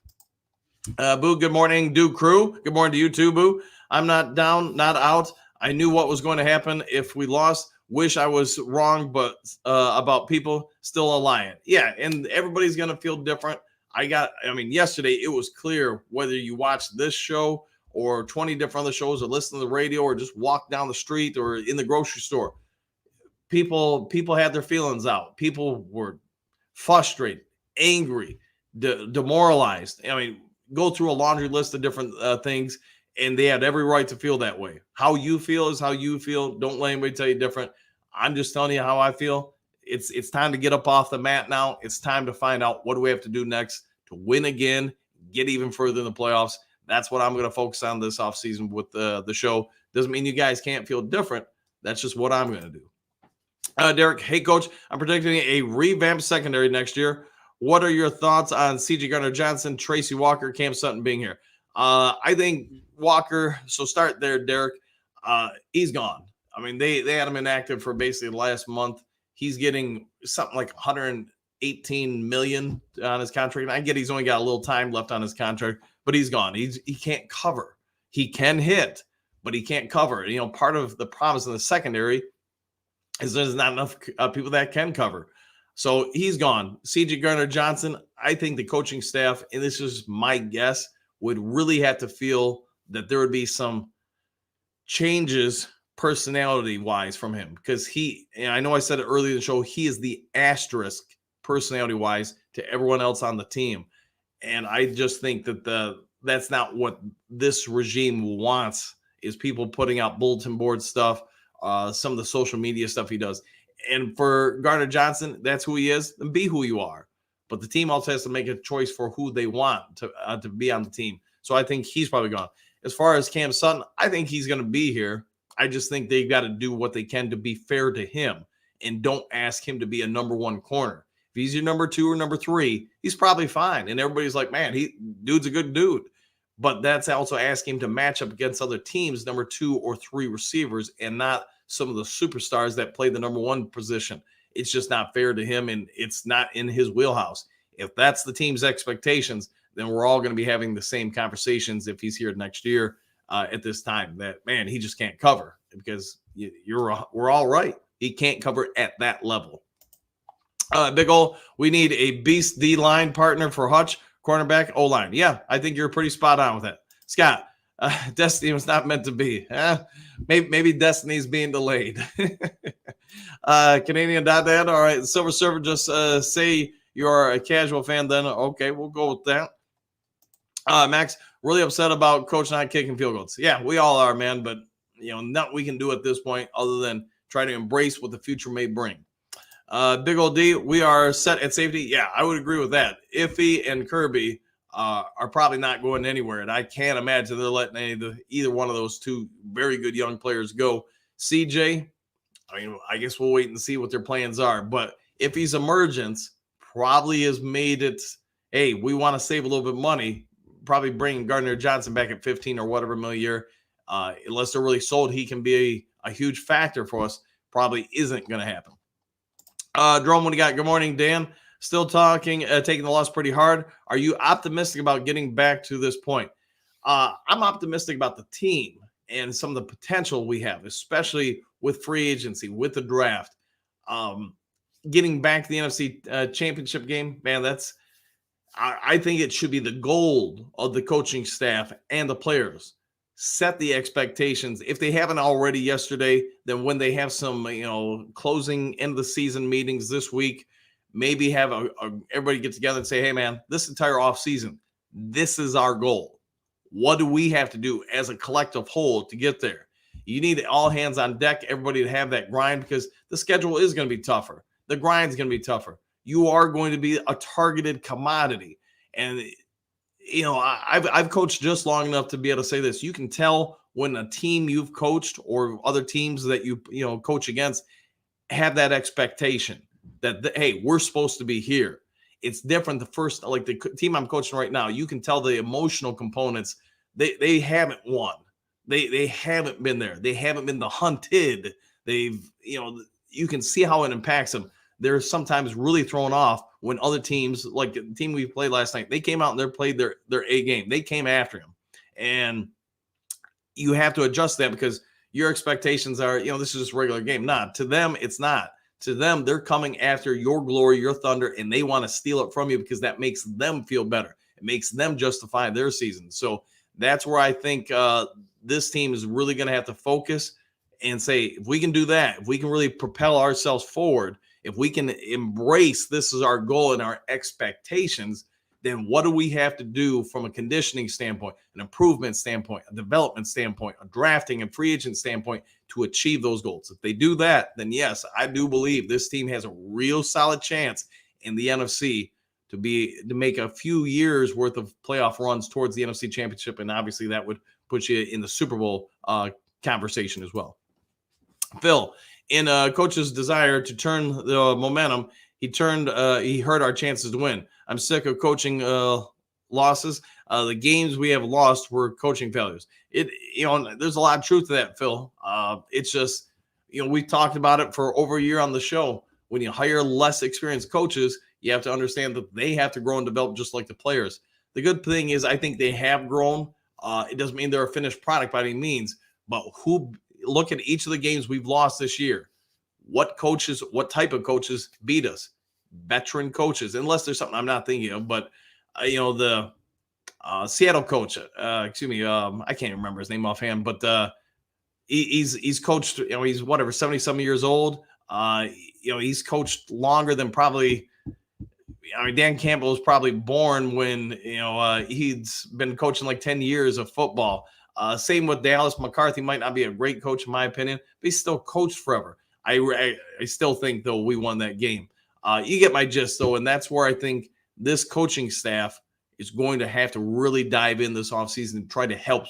Boo, good morning, Duke crew. Good morning to you too, Boo. I'm not down, not out. I knew what was going to happen if we lost. Wish I was wrong, but about people still a lion. Yeah, and everybody's going to feel different. Yesterday it was clear whether you watched this show or 20 different other shows or listen to the radio or just walk down the street or in the grocery store. People had their feelings out. People were frustrated, angry, demoralized. Go through a laundry list of different things, and they had every right to feel that way. How you feel is how you feel. Don't let anybody tell you different. I'm just telling you how I feel. It's time to get up off the mat now. It's time to find out what do we have to do next to win again, get even further in the playoffs. That's what I'm going to focus on this offseason with the show. Doesn't mean you guys can't feel different. That's just what I'm going to do. Derek, hey, Coach, I'm predicting a revamped secondary next year. What are your thoughts on C.J. Gardner-Johnson, Tracy Walker, Cam Sutton being here? I think Walker, so start there, Derek. He's gone. They had him inactive for basically the last month. He's getting something like $118 million on his contract. I get he's only got a little time left on his contract, but he's gone. He can't cover. He can hit, but he can't cover. Part of the promise in the secondary is there's not enough people that can cover. So he's gone. C.J. Gardner-Johnson, I think the coaching staff, and this is my guess, would really have to feel that there would be some changes personality-wise from him. Because I know I said it earlier in the show, he is the asterisk personality-wise to everyone else on the team. And I just think that that's not what this regime wants, is people putting out bulletin board stuff, some of the social media stuff he does. And for Gardner-Johnson, that's who he is, then be who you are. But the team also has to make a choice for who they want to be on the team. So I think he's probably gone. As far as Cam Sutton, I think he's going to be here. I just think they've got to do what they can to be fair to him and don't ask him to be a number one corner. If he's your number two or number three, he's probably fine. And everybody's like, man, dude's a good dude. But that's also asking him to match up against other teams, number two or three receivers, and not some of the superstars that play the number one position. It's just not fair to him, and it's not in his wheelhouse. If that's the team's expectations, then we're all going to be having the same conversations if he's here next year at this time, that, man, he just can't cover, because we're all right. He can't cover at that level. Big ol', we need a beast D-line partner for Hutch, cornerback, O-line. Yeah, I think you're pretty spot on with that. Scott, destiny was not meant to be. Maybe destiny's being delayed. Canadian Dad. All right. Silver Server, just say you're a casual fan then. Okay, we'll go with that. Max, really upset about coach not kicking field goals. Yeah, we all are, man. But, nothing we can do at this point other than try to embrace what the future may bring. Big old D, we are set at safety. Yeah, I would agree with that. Iffy and Kirby are probably not going anywhere, and I can't imagine they're letting either one of those two very good young players go. CJ, I guess we'll wait and see what their plans are. But if he's emergence, probably has made it, hey, we want to save a little bit of money, probably bring Gardner-Johnson back at 15 or whatever million a year. Unless they're really sold, he can be a huge factor for us. Probably isn't going to happen. Jerome, what do you got? Good morning, Dan. Still taking the loss pretty hard. Are you optimistic about getting back to this point? I'm optimistic about the team and some of the potential we have, especially with free agency, with the draft. Getting back to the NFC championship game, man, I think it should be the goal of the coaching staff and the players. Set the expectations. If they haven't already yesterday, then when they have some, closing end of the season meetings this week, maybe have everybody get together and say, hey, man, this entire offseason, this is our goal. What do we have to do as a collective whole to get there? You need all hands on deck, everybody to have that grind, because the schedule is going to be tougher. The grind's going to be tougher. You are going to be a targeted commodity. And, I've coached just long enough to be able to say this. You can tell when a team you've coached or other teams that you coach against have that expectation that, hey, we're supposed to be here. It's different. The team I'm coaching right now, you can tell the emotional components they haven't won. They haven't been there. They haven't been the hunted. You can see how it impacts them. They're sometimes really thrown off when other teams, like the team we played last night, they came out and they played their A game. They came after him. And you have to adjust that because your expectations are, this is just a regular game. Not to them, it's not. To them, they're coming after your glory, your thunder, and they want to steal it from you because that makes them feel better. It makes them justify their season. So that's where I think this team is really going to have to focus and say, if we can do that, if we can really propel ourselves forward, if we can embrace this is our goal and our expectations, then what do we have to do from a conditioning standpoint, an improvement standpoint, a development standpoint, a drafting and free agent standpoint to achieve those goals? If they do that, then yes, I do believe this team has a real solid chance in the NFC to make a few years worth of playoff runs towards the NFC Championship, and obviously that would put you in the Super Bowl conversation as well. Phil, in coach's desire to turn the momentum, he hurt our chances to win. I'm sick of coaching losses. The games we have lost were coaching failures. There's a lot of truth to that, Phil. It's just, we talked about it for over a year on the show. When you hire less experienced coaches, you have to understand that they have to grow and develop just like the players. The good thing is I think they have grown. It doesn't mean they're a finished product by any means, but look at each of the games we've lost this year. What type of coaches beat us? Veteran coaches, unless there's something I'm not thinking of. But, the Seattle coach, I can't remember his name offhand, but he's coached, he's whatever, 70-some years old. He's coached longer than probably, Dan Campbell was probably born when, he's been coaching like 10 years of football. Same with Dallas. McCarthy might not be a great coach in my opinion, but he's still coached forever. I still think, though, we won that game. You get my gist, though, and that's where I think this coaching staff is going to have to really dive in this offseason and try to help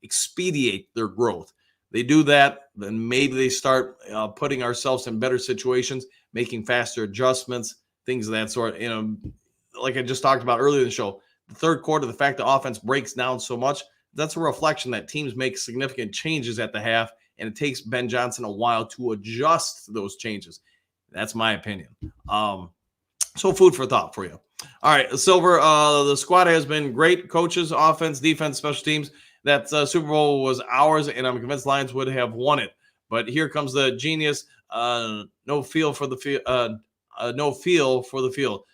expedite their growth. They do that, then maybe they start putting ourselves in better situations, making faster adjustments, things of that sort. Like I just talked about earlier in the show, the third quarter, the fact the offense breaks down so much, that's a reflection that teams make significant changes at the half, and it takes Ben Johnson a while to adjust to those changes. That's my opinion. So food for thought for you. All right, Silver, the squad has been great. Coaches, offense, defense, special teams. That Super Bowl was ours, and I'm convinced Lions would have won it. But here comes the genius. No feel for the field. No feel for the field.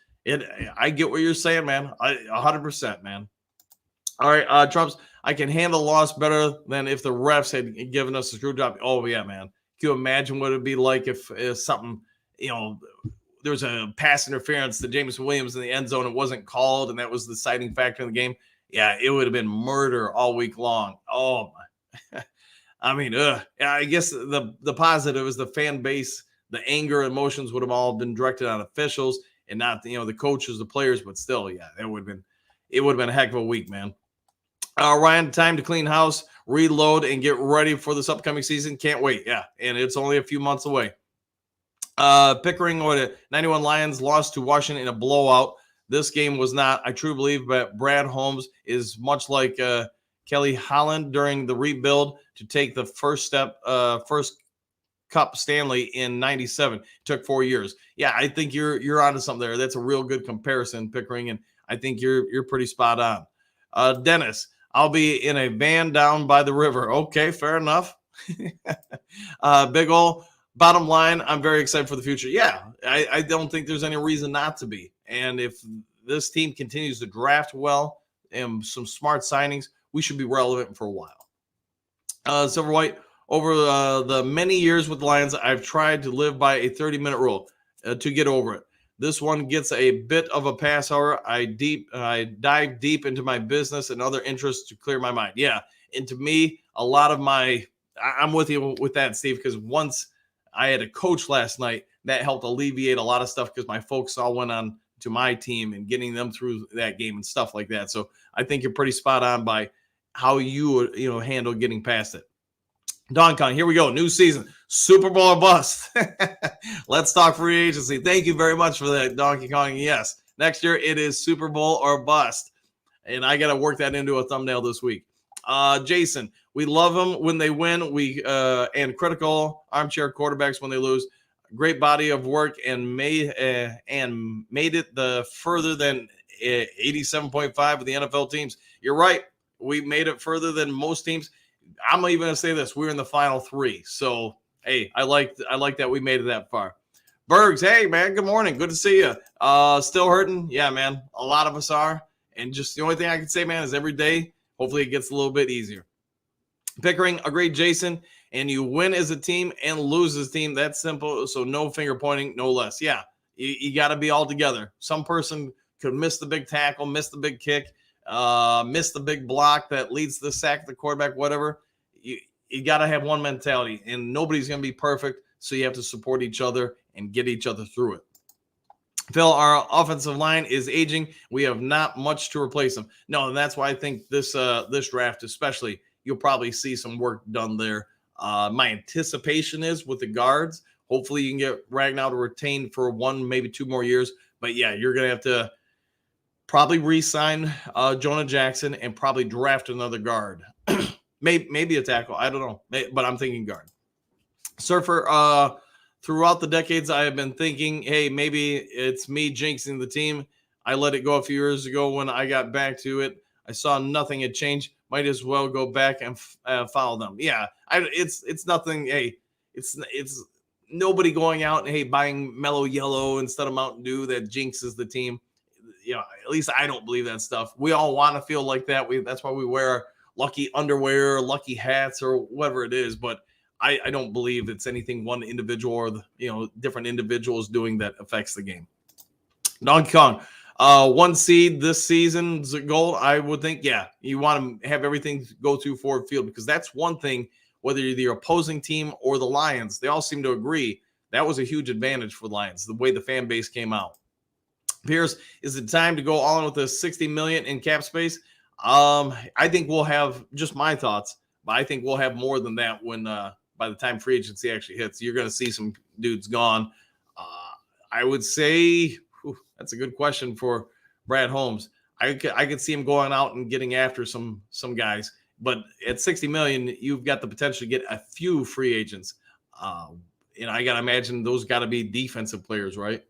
I get what you're saying, man. 100%, man. All right, Trumps. I can handle loss better than if the refs had given us a screw job. Oh yeah, man. Can you imagine what it'd be like if something, there was a pass interference to Jameson Williams in the end zone, it wasn't called, and that was the deciding factor in the game? Yeah, it would have been murder all week long. Oh my. I guess the positive is the fan base, the anger, emotions would have all been directed on officials and not the coaches, the players, but still, yeah, it would have been a heck of a week, man. Ryan, time to clean house, reload, and get ready for this upcoming season. Can't wait. Yeah, and it's only a few months away. Pickering, 91 Lions lost to Washington in a blowout. This game was not. I truly believe that Brad Holmes is much like Kelly Holland during the rebuild to take the first Cup Stanley in 97. It took 4 years. Yeah, I think you're onto something there. That's a real good comparison, Pickering, and I think you're pretty spot on. Dennis, I'll be in a van down by the river. Okay, fair enough. Big ole. Bottom line, I'm very excited for the future. Yeah, I don't think there's any reason not to be. And if this team continues to draft well and some smart signings, we should be relevant for a while. Silver White, over the many years with the Lions, I've tried to live by a 30-minute rule to get over it. This one gets a bit of a pass, however. I dive deep into my business and other interests to clear my mind. Yeah, and to me, a lot of I'm with you with that, Steve, because once I had a coach last night, that helped alleviate a lot of stuff because my focus all went on to my team and getting them through that game and stuff like that. So I think you're pretty spot on by how you handle getting past it. Don Kong, here we go. New season, Super Bowl or bust. Let's talk free agency. Thank you very much for that, Donkey Kong. Yes, next year it is Super Bowl or bust. And I got to work that into a thumbnail this week. Jason, we love them when they win. And critical armchair quarterbacks when they lose. Great body of work and made it the further than 87.5 of the NFL teams. You're right. We made it further than most teams. I'm even going to say this: we're in the final 3. So hey, I like that we made it that far. Bergs, hey man, good morning. Good to see you. Still hurting? Yeah, man. A lot of us are. And just the only thing I can say, man, is every day, hopefully it gets a little bit easier. Pickering, agreed, Jason. And you win as a team and lose as a team. That's simple. So no finger pointing, no less. Yeah, you got to be all together. Some person could miss the big tackle, miss the big kick, miss the big block that leads to the sack of the quarterback, whatever. You got to have one mentality, and nobody's going to be perfect. So you have to support each other and get each other through it. Phil, our offensive line is aging. We have not much to replace them. No, and that's why I think this draft especially, you'll probably see some work done there. My anticipation is with the guards, hopefully you can get Ragnow to retain for 1, maybe 2 more years. But yeah, you're going to have to probably re-sign Jonah Jackson and probably draft another guard. maybe a tackle. I don't know. But I'm thinking guard. Surfer, throughout the decades, I have been thinking, hey, maybe it's me jinxing the team. I let it go a few years ago when I got back to it. I saw nothing had changed. Might as well go back and follow them. Yeah, it's nothing. Hey, it's nobody going out and, hey, buying Mellow Yellow instead of Mountain Dew that jinxes the team. You know, at least I don't believe that stuff. We all want to feel like that. That's why we wear lucky underwear, lucky hats, or whatever it is. But I don't believe it's anything one individual or different individuals doing that affects the game. Donkey Kong. 1 seed this season's goal, I would think, yeah, you want to have everything go to Ford Field, because that's one thing, whether you're the opposing team or the Lions, they all seem to agree that was a huge advantage for the Lions, the way the fan base came out. Pierce, is it time to go all in with the $60 million in cap space? I think we'll have, just my thoughts, but I think we'll have more than that when by the time free agency actually hits. You're going to see some dudes gone. I would say, that's a good question for Brad Holmes. I could see him going out and getting after some guys, but at $60 million, you've got the potential to get a few free agents. And I got to imagine those got to be defensive players, right?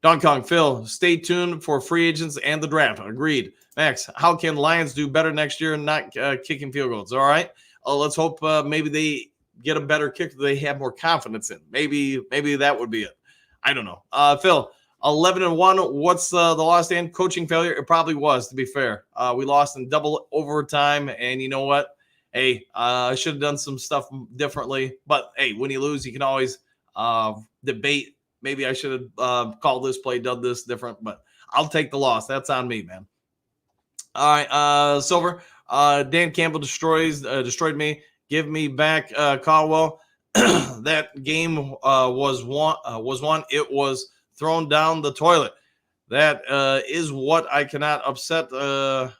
Don Kong, Phil, stay tuned for free agents and the draft. Agreed. Max, how can Lions do better next year and not kicking field goals? All right. Let's hope maybe they get a better kick that they have more confidence in. Maybe that would be it. I don't know. Phil, 11-1. What's the loss and coaching failure? It probably was, to be fair. We lost in double overtime, and you know what? Hey, I should have done some stuff differently. But hey, when you lose, you can always debate. Maybe I should have called this play, done this different. But I'll take the loss. That's on me, man. All right, Silver. Dan Campbell destroyed me. Give me back Caldwell. That game was won. It was thrown down the toilet. That is what I cannot upset. Oh,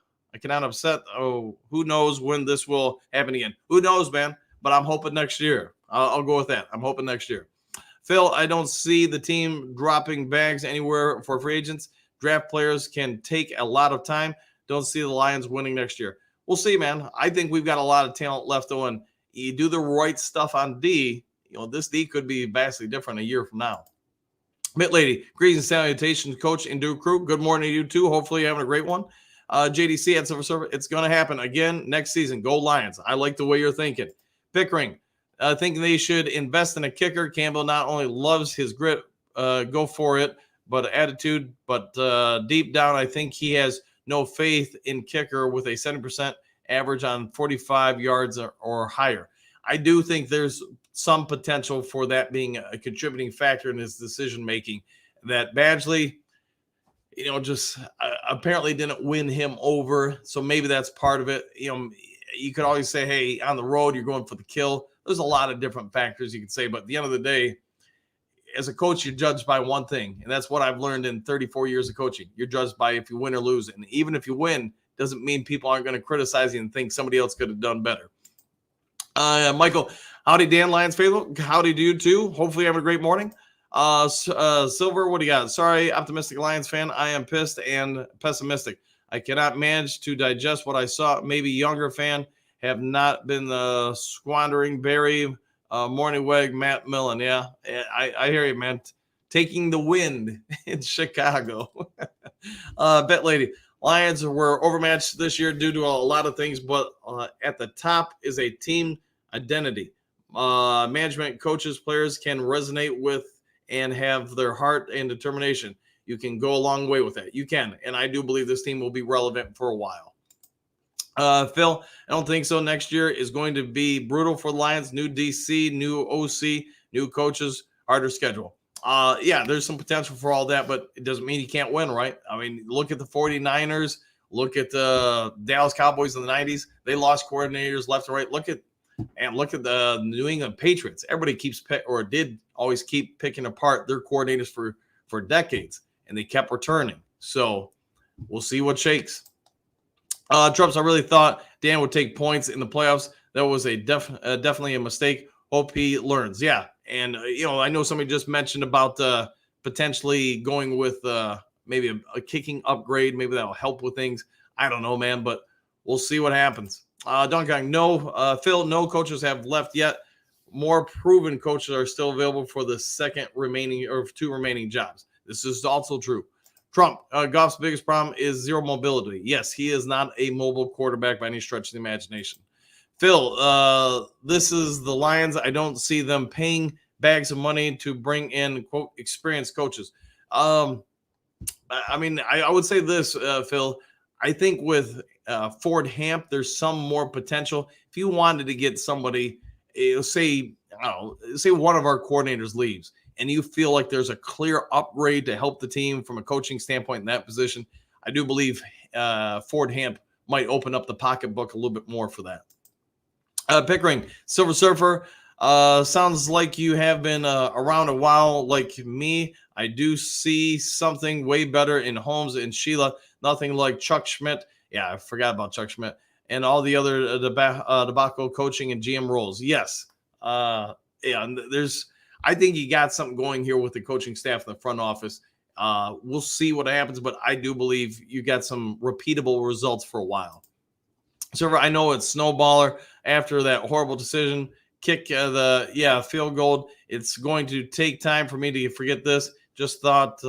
who knows when this will happen again? Who knows, man? But I'm hoping next year. I'll go with that. I'm hoping next year. Phil, I don't see the team dropping bags anywhere for free agents. Draft players can take a lot of time. Don't see the Lions winning next year. We'll see, man. I think we've got a lot of talent left on. You do the right stuff on D, this D could be vastly different a year from now. Mitt Lady, greetings and salutations, coach and Duke crew. Good morning to you too. Hopefully you're having a great one. JDC at Silver Surfer. It's going to happen again next season. Go Lions. I like the way you're thinking. Pickering, thinking they should invest in a kicker. Campbell not only loves his grit, go for it, but attitude. But deep down, I think he has no faith in kicker with a 70% average on 45 yards or higher. I do think there's some potential for that being a contributing factor in his decision-making, that Badgley, just apparently didn't win him over. So maybe that's part of it. You could always say, hey, on the road, you're going for the kill. There's a lot of different factors you could say, but at the end of the day, as a coach, you're judged by one thing, and that's what I've learned in 34 years of coaching. You're judged by if you win or lose, and even if you win, doesn't mean people aren't going to criticize you and think somebody else could have done better. Michael, howdy, Dan, Lions faithful. Howdy to you too. Hopefully you have a great morning. Silver, what do you got? Sorry, optimistic Lions fan. I am pissed and pessimistic. I cannot manage to digest what I saw. Maybe younger fan have not been squandering. Barry, Morningweg, Matt Millen. Yeah, I hear you, man. Taking the wind in Chicago. Bet lady. Lions were overmatched this year due to a lot of things, but at the top is a team identity. Management, coaches, players can resonate with and have their heart and determination. You can go a long way with that. You can. And I do believe this team will be relevant for a while. Phil, I don't think so. Next year is going to be brutal for the Lions. New DC, new OC, new coaches, harder schedule. Yeah, there's some potential for all that, but it doesn't mean you can't win, right? I mean, look at the 49ers. Look at the Dallas Cowboys in the 90s. They lost coordinators left and right. Look at the New England Patriots. Everybody did always keep picking apart their coordinators for decades, and they kept returning. So we'll see what shakes. Trumps, I really thought Dan would take points in the playoffs. That was definitely a mistake. Hope he learns. Yeah, and I know somebody just mentioned about potentially going with maybe a kicking upgrade. Maybe that'll help with things. I don't know, man, but we'll see what happens. Dunkang, no. Phil, no coaches have left yet. More proven coaches are still available for the two remaining jobs. This is also true. Trump, Goff's biggest problem is zero mobility. Yes, he is not a mobile quarterback by any stretch of the imagination. Phil, this is the Lions. I don't see them paying bags of money to bring in, quote, experienced coaches. I mean, I would say this, Phil. I think with Ford Hamp, there's some more potential. If you wanted to get somebody, say one of our coordinators leaves, and you feel like there's a clear upgrade to help the team from a coaching standpoint in that position, I do believe Ford Hamp might open up the pocketbook a little bit more for that. Pickering, Silver Surfer, sounds like you have been around a while like me. I do see something way better in Holmes and Sheila. Nothing like Chuck Schmidt. Yeah, I forgot about Chuck Schmidt. And all the other debacle coaching and GM roles. Yes. I think you got something going here with the coaching staff in the front office. We'll see what happens, but I do believe you got some repeatable results for a while. So I know it's snowballer after that horrible decision. Kick field goal. It's going to take time for me to forget this. Just thought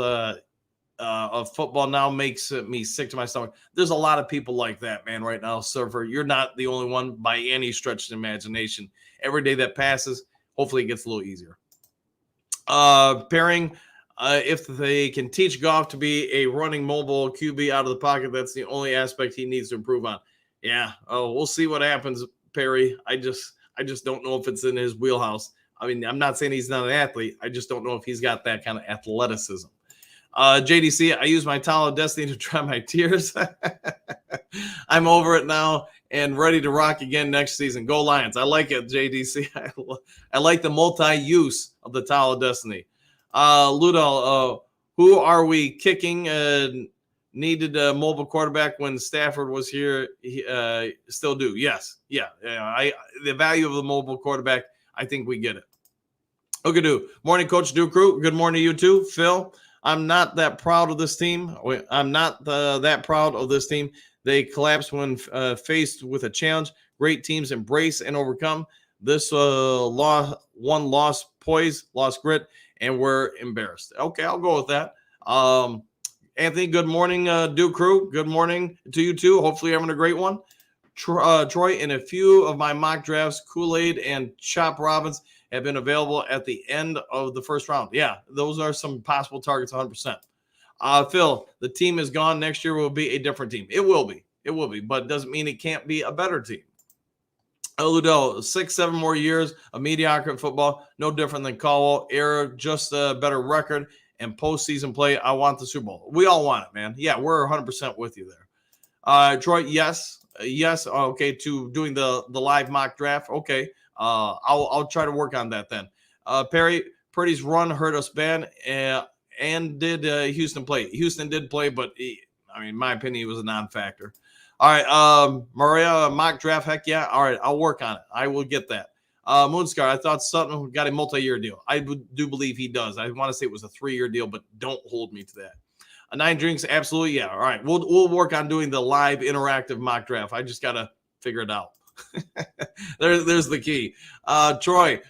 of football now makes me sick to my stomach. There's a lot of people like that, man, right now, Surfer. You're not the only one by any stretch of the imagination. Every day that passes, hopefully it gets a little easier. Pairing, if they can teach Goff to be a running mobile QB out of the pocket, that's the only aspect he needs to improve on. Yeah. Oh, we'll see what happens, Perry. I just don't know if it's in his wheelhouse. I mean, I'm not saying he's not an athlete. I just don't know if he's got that kind of athleticism. JDC, I use my towel of destiny to dry my tears. I'm over it now and ready to rock again next season. Go Lions. I like it, JDC. I like the multi-use of the towel of destiny. Ludo, who are we kicking? Needed a mobile quarterback when Stafford was here. Still do. Yes. Yeah. The value of the mobile quarterback, I think we get it. Okay, morning, Coach Duke Crew. Good morning to you too, Phil. I'm not that proud of this team. I'm not that proud of this team. They collapsed when faced with a challenge. Great teams embrace and overcome. This lost poise, lost grit, and we're embarrassed. Okay, I'll go with that. Anthony, good morning, Duke Crew. Good morning to you too. Hopefully you're having a great one. Troy, in a few of my mock drafts, Kool-Aid and Chop Robbins have been available at the end of the first round. Yeah, those are some possible targets, 100%. Phil, the team is gone. Next year will be a different team. It will be, but it doesn't mean it can't be a better team. Ludo, 6-7 more years of mediocre football, no different than Caldwell era, just a better record and postseason play. I want the Super Bowl. We all want it, man. Yeah, we're 100% with you there. Troy, yes. Okay, to doing the live mock draft. Okay, I'll try to work on that then. Perry, Purdy's run hurt us bad, and did Houston play? Houston did play, but in my opinion, he was a non-factor. All right, Maria, mock draft, heck yeah. All right, I'll work on it. I will get that. Moonscar, I thought Sutton got a multi-year deal. I do believe he does. I want to say it was a 3-year deal, but don't hold me to that. 9 drinks, absolutely, yeah. All right, we'll work on doing the live interactive mock draft. I just got to figure it out. There's the key. Troy,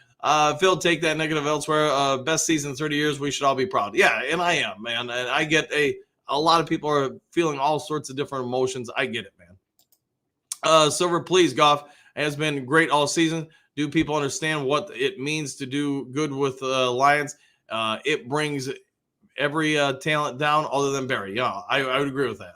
Phil, take that negative elsewhere. Best season in 30 years. We should all be proud. Yeah, and I am, man. And I get a lot of people are feeling all sorts of different emotions. I get it, man. Silver, please, Goff has been great all season. Do people understand what it means to do good with Lions? It brings every talent down other than Barry. Yeah, I would agree with that.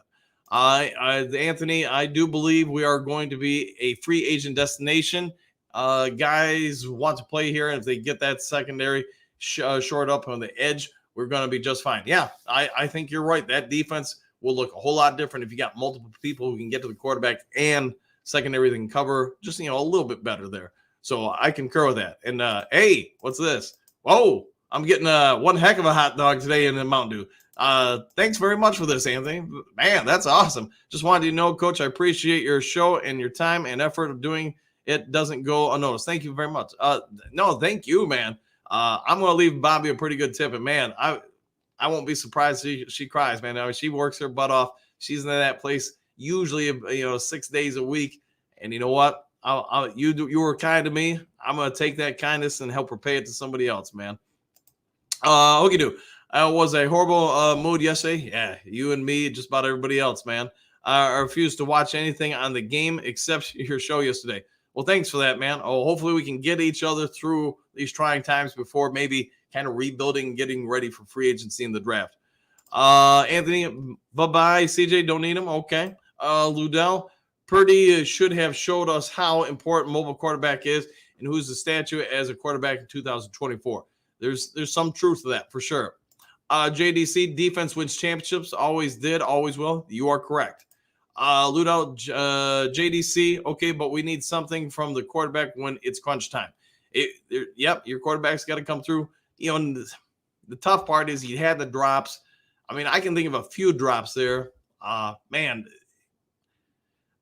Anthony, I do believe we are going to be a free agent destination. Guys want to play here, and if they get that secondary short up on the edge, we're going to be just fine. Yeah, I think you're right. That defense will look a whole lot different if you got multiple people who can get to the quarterback and secondary that can cover just, a little bit better there. So I concur with that. And, hey, what's this? Whoa, I'm getting one heck of a hot dog today in the Mountain Dew. Thanks very much for this, Anthony. Man, that's awesome. Just wanted you to know, Coach, I appreciate your show and your time and effort of doing it doesn't go unnoticed. Thank you very much. No, thank you, man. I'm going to leave Bobby a pretty good tip. And, man, I won't be surprised if she cries, man. I mean, she works her butt off. She's in that place usually, 6 days a week. And you know what? You were kind to me. I'm going to take that kindness and help repay it to somebody else, man. Okay, dude. Was a horrible mood yesterday. Yeah, you and me, just about everybody else, man. I refused to watch anything on the game except your show yesterday. Well, thanks for that, man. Oh, hopefully we can get each other through these trying times before maybe kind of rebuilding and getting ready for free agency in the draft. Anthony, bye-bye. CJ, don't need him. Okay. Ludell, Purdy should have showed us how important mobile quarterback is and who's the statue as a quarterback in 2024. There's some truth to that for sure. JDC, defense wins championships. Always did, always will. You are correct. Ludo, JDC, okay, but we need something from the quarterback when it's crunch time. Yep, your quarterback's got to come through. And the tough part is he had the drops. I mean, I can think of a few drops there. Man,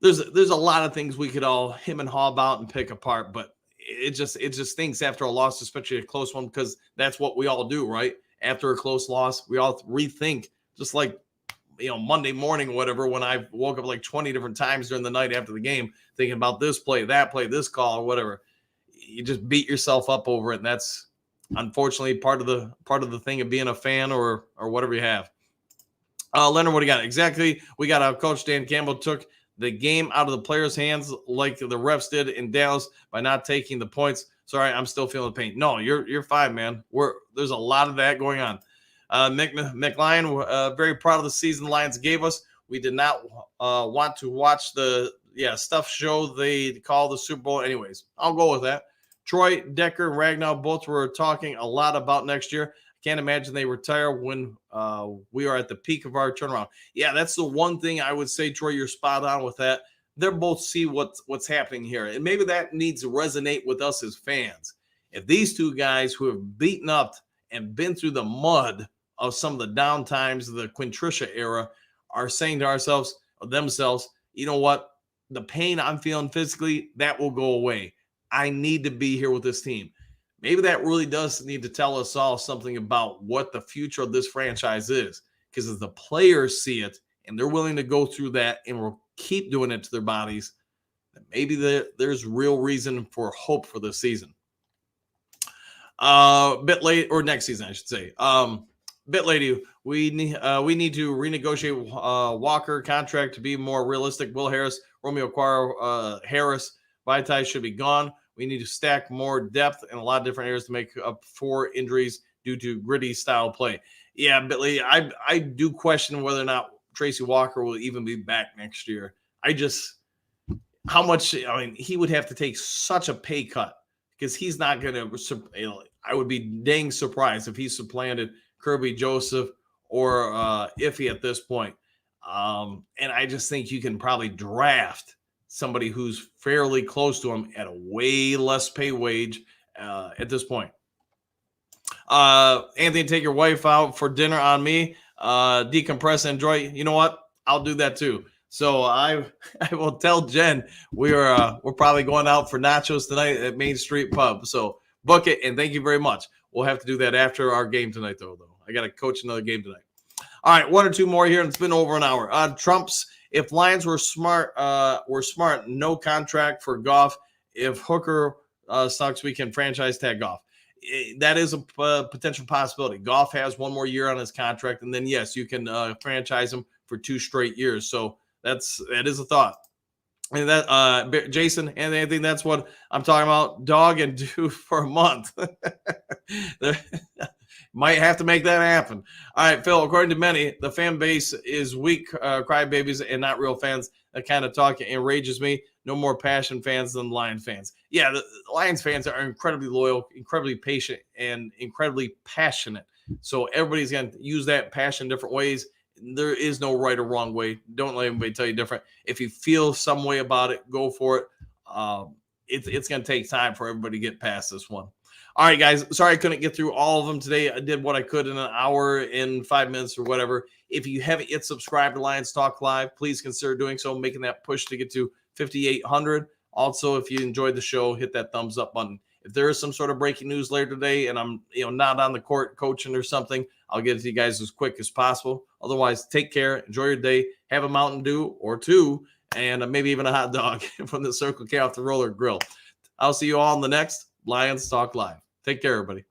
there's a lot of things we could all him and haw about and pick apart, but it just stinks after a loss, especially a close one, because that's what we all do, right? After a close loss, we all rethink, just like Monday morning or whatever, when I woke up like 20 different times during the night after the game, thinking about this play, that play, this call, or whatever. You just beat yourself up over it, and that's unfortunately part of the thing of being a fan or whatever you have. Leonard, what do you got? Exactly. We got Coach Dan Campbell took the game out of the players' hands like the refs did in Dallas by not taking the points. Sorry, I'm still feeling the pain. No, you're fine, man. There's a lot of that going on. McLean, very proud of the season the Lions gave us. We did not want to watch the stuff show they call the Super Bowl. Anyways, I'll go with that. Troy, Decker, and Ragnow both were talking a lot about next year. I can't imagine they retire when we are at the peak of our turnaround. Yeah, that's the one thing I would say, Troy, you're spot on with that. They're both see what's happening here. And maybe that needs to resonate with us as fans. If these two guys who have beaten up and been through the mud of some of the down times of the Quintricia era are saying to themselves, you know what? The pain I'm feeling physically, that will go away. I need to be here with this team. Maybe that really does need to tell us all something about what the future of this franchise is. Because as the players see it and they're willing to go through that and will keep doing it to their bodies, then maybe there's real reason for hope for this season. Bit late, or next season, I should say. Bit lady, we need to renegotiate Walker contract to be more realistic. Will Harris, Romeo Quaro, Harris, Vitae should be gone. We need to stack more depth in a lot of different areas to make up for injuries due to gritty style play. Yeah, Bit lady, I do question whether or not Tracy Walker will even be back next year. How much? I mean, he would have to take such a pay cut because he's not going to. I would be dang surprised if he supplanted Kirby Joseph or Iffy at this point. And I just think you can probably draft somebody who's fairly close to him at a way less pay wage at this point. Anthony, take your wife out for dinner on me. Decompress and enjoy. You know what? I'll do that too. So I will tell Jen we're probably going out for nachos tonight at Main Street Pub. So book it, and thank you very much. We'll have to do that after our game tonight, though. I got to coach another game tonight. All right, one or two more here, and it's been over an hour. Trump's If Lions were smart, no contract for Goff. If Hooker sucks, we can franchise tag Goff. That is a potential possibility. Goff has one more year on his contract, and then yes, you can franchise him for 2 straight years. So that is a thought. And that Jason and I think that's what I'm talking about. Dog and do for a month. Might have to make that happen. All right, Phil. According to many, the fan base is weak crybabies and not real fans. That kind of talk enrages me. No more passion fans than Lion fans. Yeah, the Lions fans are incredibly loyal, incredibly patient, and incredibly passionate. So everybody's going to use that passion in different ways. There is no right or wrong way. Don't let anybody tell you different. If you feel some way about it, go for it. It's going to take time for everybody to get past this one. All right, guys. Sorry I couldn't get through all of them today. I did what I could in an hour, in 5 minutes or whatever. If you haven't yet subscribed to Lions Talk Live, please consider doing so, making that push to get to 5,800. Also, if you enjoyed the show, hit that thumbs up button. If there is some sort of breaking news later today and I'm not on the court coaching or something, I'll get it to you guys as quick as possible. Otherwise, take care. Enjoy your day. Have a Mountain Dew or 2 and maybe even a hot dog from the Circle K off the Roller Grill. I'll see you all in the next Lions Talk Live. Take care, everybody.